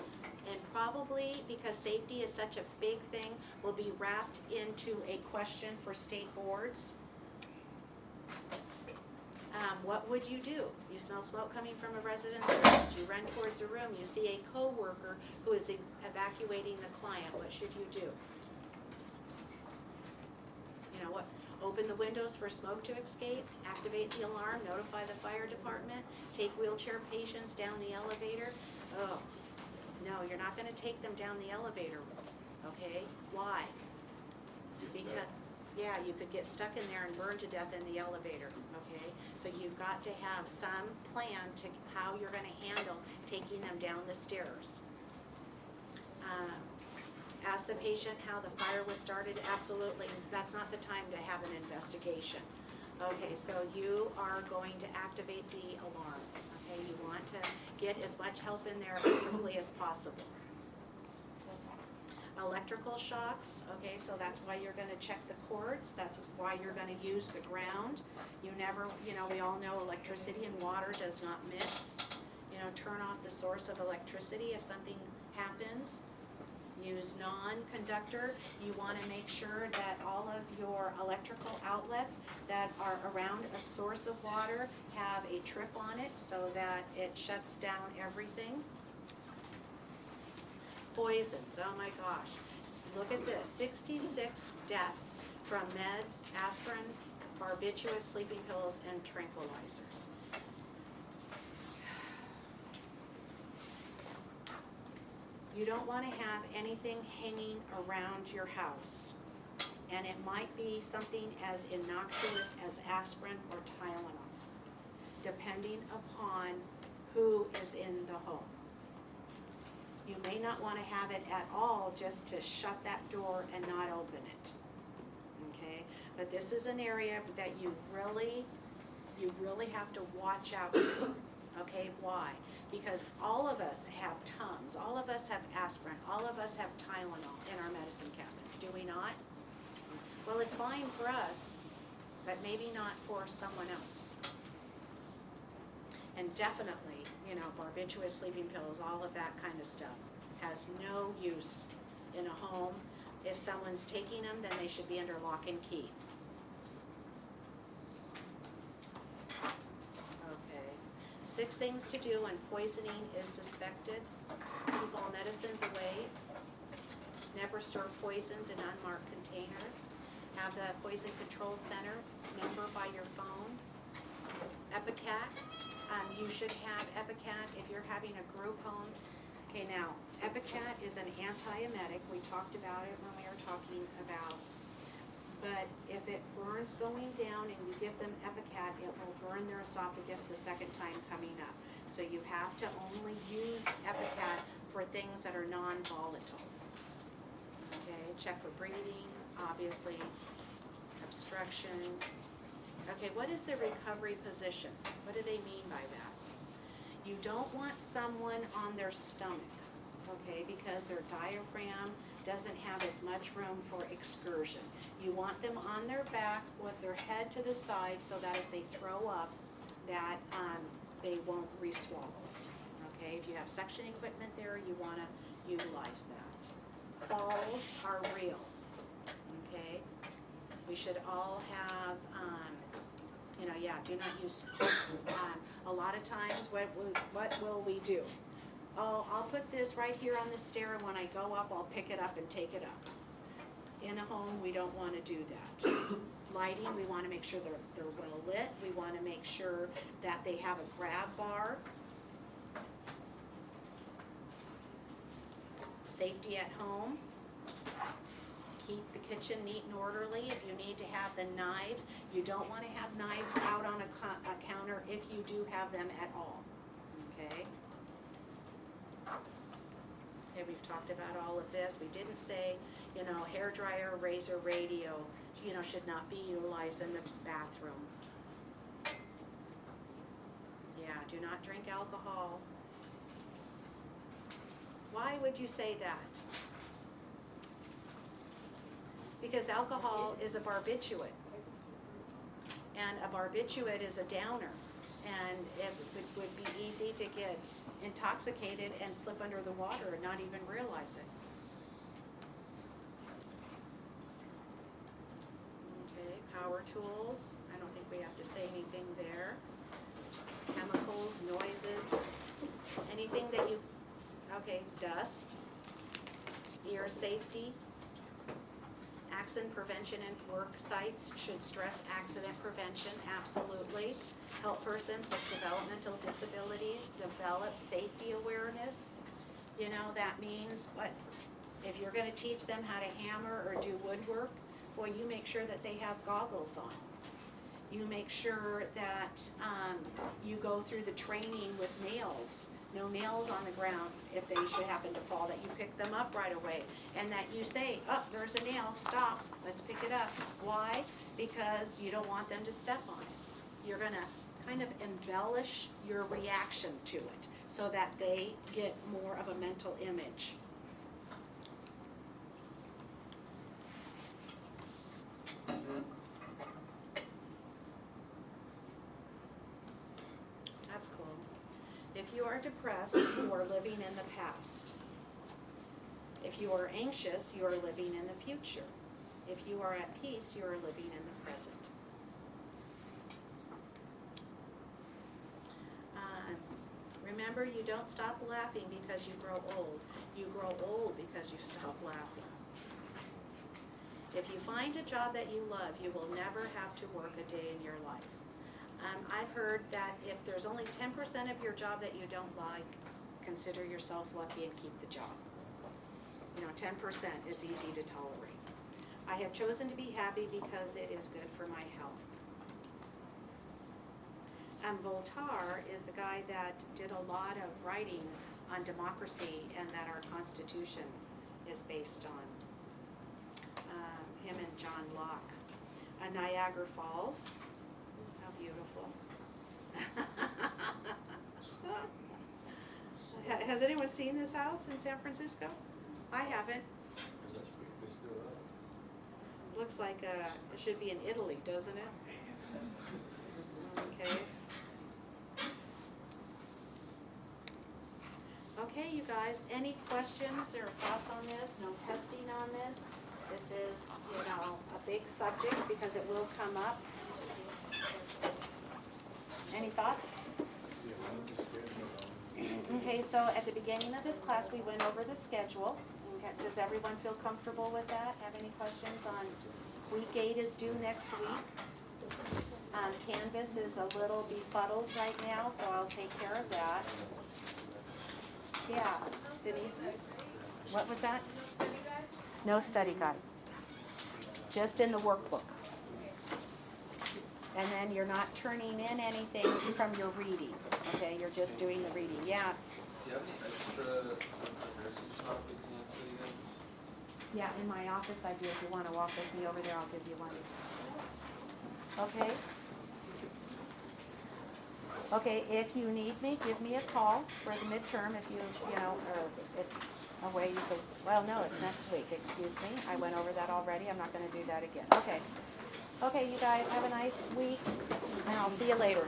And probably because safety is such a big thing, will be wrapped into a question for state boards. What would you do? You smell smoke coming from a resident's house. You run towards the room. You see a coworker who is evacuating the client. What should you do? What? Open the windows for smoke to escape. Activate the alarm. Notify the fire department. Take wheelchair patients down the elevator. Oh, no, you're not going to take them down the elevator. Okay? Why? Because you could get stuck in there and burn to death in the elevator, okay? So you've got to have some plan to how you're going to handle taking them down the stairs. Ask the patient how the fire was started. Absolutely, that's not the time to have an investigation. Okay, so you are going to activate the alarm, okay? You want to get as much help in there as quickly as possible. Electrical shocks, okay, so that's why you're gonna check the cords, that's why you're gonna use the ground. You never, we all know electricity and water does not mix. Turn off the source of electricity if something happens. Use non-conductor. You wanna make sure that all of your electrical outlets that are around a source of water have a trip on it so that it shuts down everything. Poisons, oh my gosh. Look at this, 66 deaths from meds, aspirin, barbiturates, sleeping pills, and tranquilizers. You don't want to have anything hanging around your house. And it might be something as innocuous as aspirin or Tylenol. depending upon who is in the home. You may not wanna have it at all just to shut that door and not open it. Okay, but this is an area that you really have to watch out for. Okay, why? Because all of us have Tums, all of us have aspirin, all of us have Tylenol in our medicine cabinets, do we not? Well, it's fine for us, but maybe not for someone else. And definitely, you know, barbiturates, sleeping pills, all of that kind of stuff has no use in a home. If someone's taking them, then they should be under lock and key. Okay. 6 things to do when poisoning is suspected. Keep all medicines away. Never store poisons in unmarked containers. Have the Poison Control Center number by your phone. EpiCat. You should have EpiCat if you're having a group home. Okay, now, EpiCat is an antiemetic. We talked about it when we were talking about. But if it burns going down and you give them EpiCat, it will burn their esophagus the second time coming up. So you have to only use EpiCat for things that are non-volatile. Okay, check for breathing, obviously, obstruction. Okay, what is the recovery position? What do they mean by that? You don't want someone on their stomach, okay, because their diaphragm doesn't have as much room for excursion. You want them on their back with their head to the side so that if they throw up, that they won't re-swallow it. Okay, if you have suction equipment there, you want to utilize that. Falls are real, okay? We should all have, you know, yeah, do not use sticks. A lot of times, what will we do? Oh, I'll put this right here on the stair, and when I go up, I'll pick it up and take it up. In a home, we don't want to do that. Lighting, we want to make sure they're well lit. We want to make sure that they have a grab bar. Safety at home. Keep the kitchen neat and orderly. If you need to have the knives, you don't want to have knives out on a counter if you do have them at all. Okay? Okay, we've talked about all of this. We didn't say, you know, hair dryer, razor, radio, you know, should not be utilized in the bathroom. Yeah, do not drink alcohol. Why would you say that? Because alcohol is a barbiturate. And a barbiturate is a downer. And it would be easy to get intoxicated and slip under the water and not even realize it. Okay, power tools. I don't think we have to say anything there. Chemicals, noises, anything that you, okay, dust, ear safety. Accident prevention and work sites should stress accident prevention, absolutely. Help persons with developmental disabilities develop safety awareness. You know, that means what, if you're gonna teach them how to hammer or do woodwork, well, you make sure that they have goggles on. You make sure that you go through the training with nails. No nails on the ground if they should happen to fall, that you pick them up right away. And that you say, oh, there's a nail, stop, let's pick it up. Why? Because you don't want them to step on it. You're gonna kind of embellish your reaction to it so that they get more of a mental image. That's cool. If you are depressed, you are living in the past. If you are anxious, you are living in the future. If you are at peace, you are living in the present. Remember, you don't stop laughing because you grow old. You grow old because you stop laughing. If you find a job that you love, you will never have to work a day in your life. I've heard that if there's only 10% of your job that you don't like, consider yourself lucky and keep the job. You know, 10% is easy to tolerate. I have chosen to be happy because it is good for my health. Voltaire is the guy that did a lot of writing on democracy and that our Constitution is based on. Him and John Locke. Niagara Falls, how beautiful. Has anyone seen this house in San Francisco? I haven't. It's still up. Looks like it should be in Italy, doesn't it? Okay. Okay, you guys, any questions or thoughts on this? No testing on this? This is, you know, a big subject because it will come up. Any thoughts? Okay, so at the beginning of this class, we went over the schedule. Okay, does everyone feel comfortable with that? Have any questions on week 8 is due next week? Canvas is a little befuddled right now, so I'll take care of that. Yeah, Denise? What was that? No study guide. Just in the workbook. And then you're not turning in anything from your reading, okay? You're just doing the reading, yeah. Do you have any extra nursing topics you want to study guys? Yeah, in my office I do. If you want to walk with me over there, I'll give you one. Okay? Okay, if you need me, give me a call for the midterm if you know, or it's a ways of, well, no, it's next week, excuse me. I went over that already. I'm not going to do that again. Okay. Okay, you guys, have a nice week, and I'll see you later.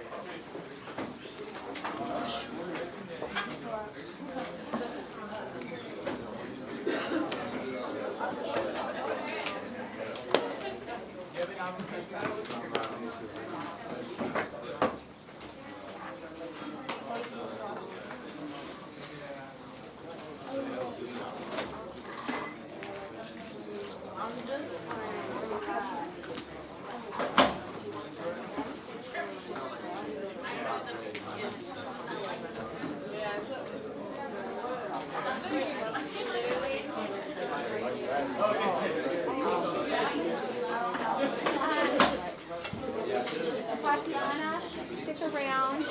Tatiana, stick around.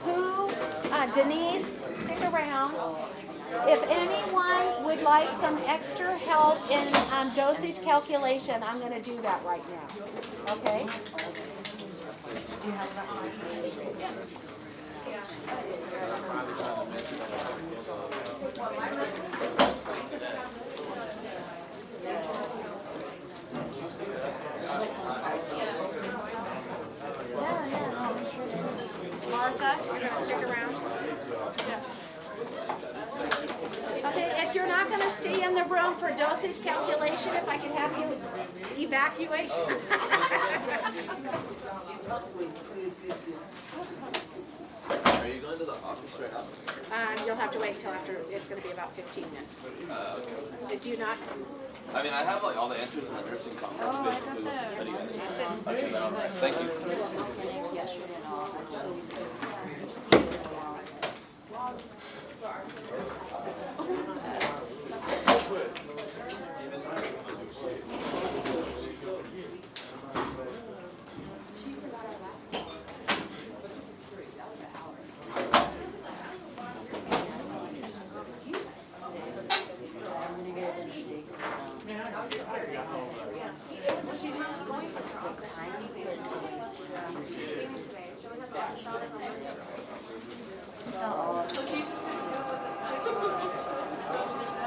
Who? Denise, stick around. If anyone would like some extra help in dosage calculation, I'm going to do that right now. Okay? Martha, you're going to stick around? Okay, if you're not going to stay in the room for dosage calculation, if I can have you evacuate. Are you going to the office right now? You'll have to wait until after, it's going to be about 15 minutes. Okay. Do you not? I mean, I have like all the answers in the nursing conference. Oh, I got that. Study guide. That's I'll send that on. Thank you.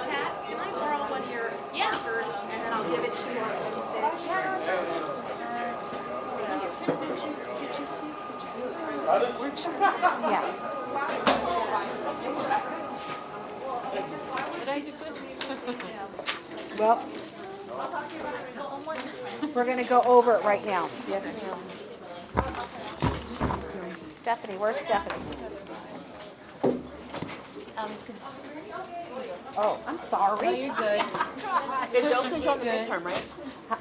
Pat, can I borrow one of your markers and then I'll give it to you instead? Did you see? Yeah. Did I do good? Well, we're gonna go over it right now. Stephanie, where's Stephanie? It's good. Oh, I'm Oh, sorry. you're good. The dosage on the Good. midterm, right?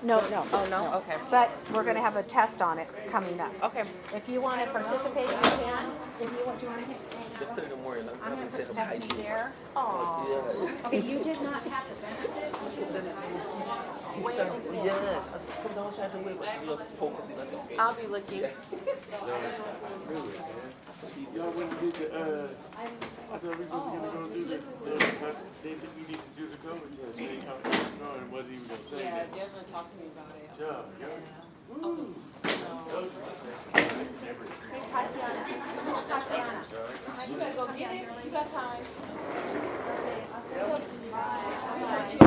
No. Oh, no? Okay. But we're gonna have a test on it coming up. Okay. If you wanna participate, you can. If you want, do you wanna hang Just out? to the more, I'm gonna put Stephanie there. Aw. Okay, you did not have the benefits. Yes, come down, try to wait, but you're focusing on your I'll be looking. Y'all went to do the, I thought we was gonna go do they think we need to do the COVID test, they talked, no, and wasn't even gonna say Yeah, that. Devlin talked to me about it. Tough, yeah. Hey, Tatiana, Tatiana. You gotta go get it, you got time. Okay, I'll start. Bye.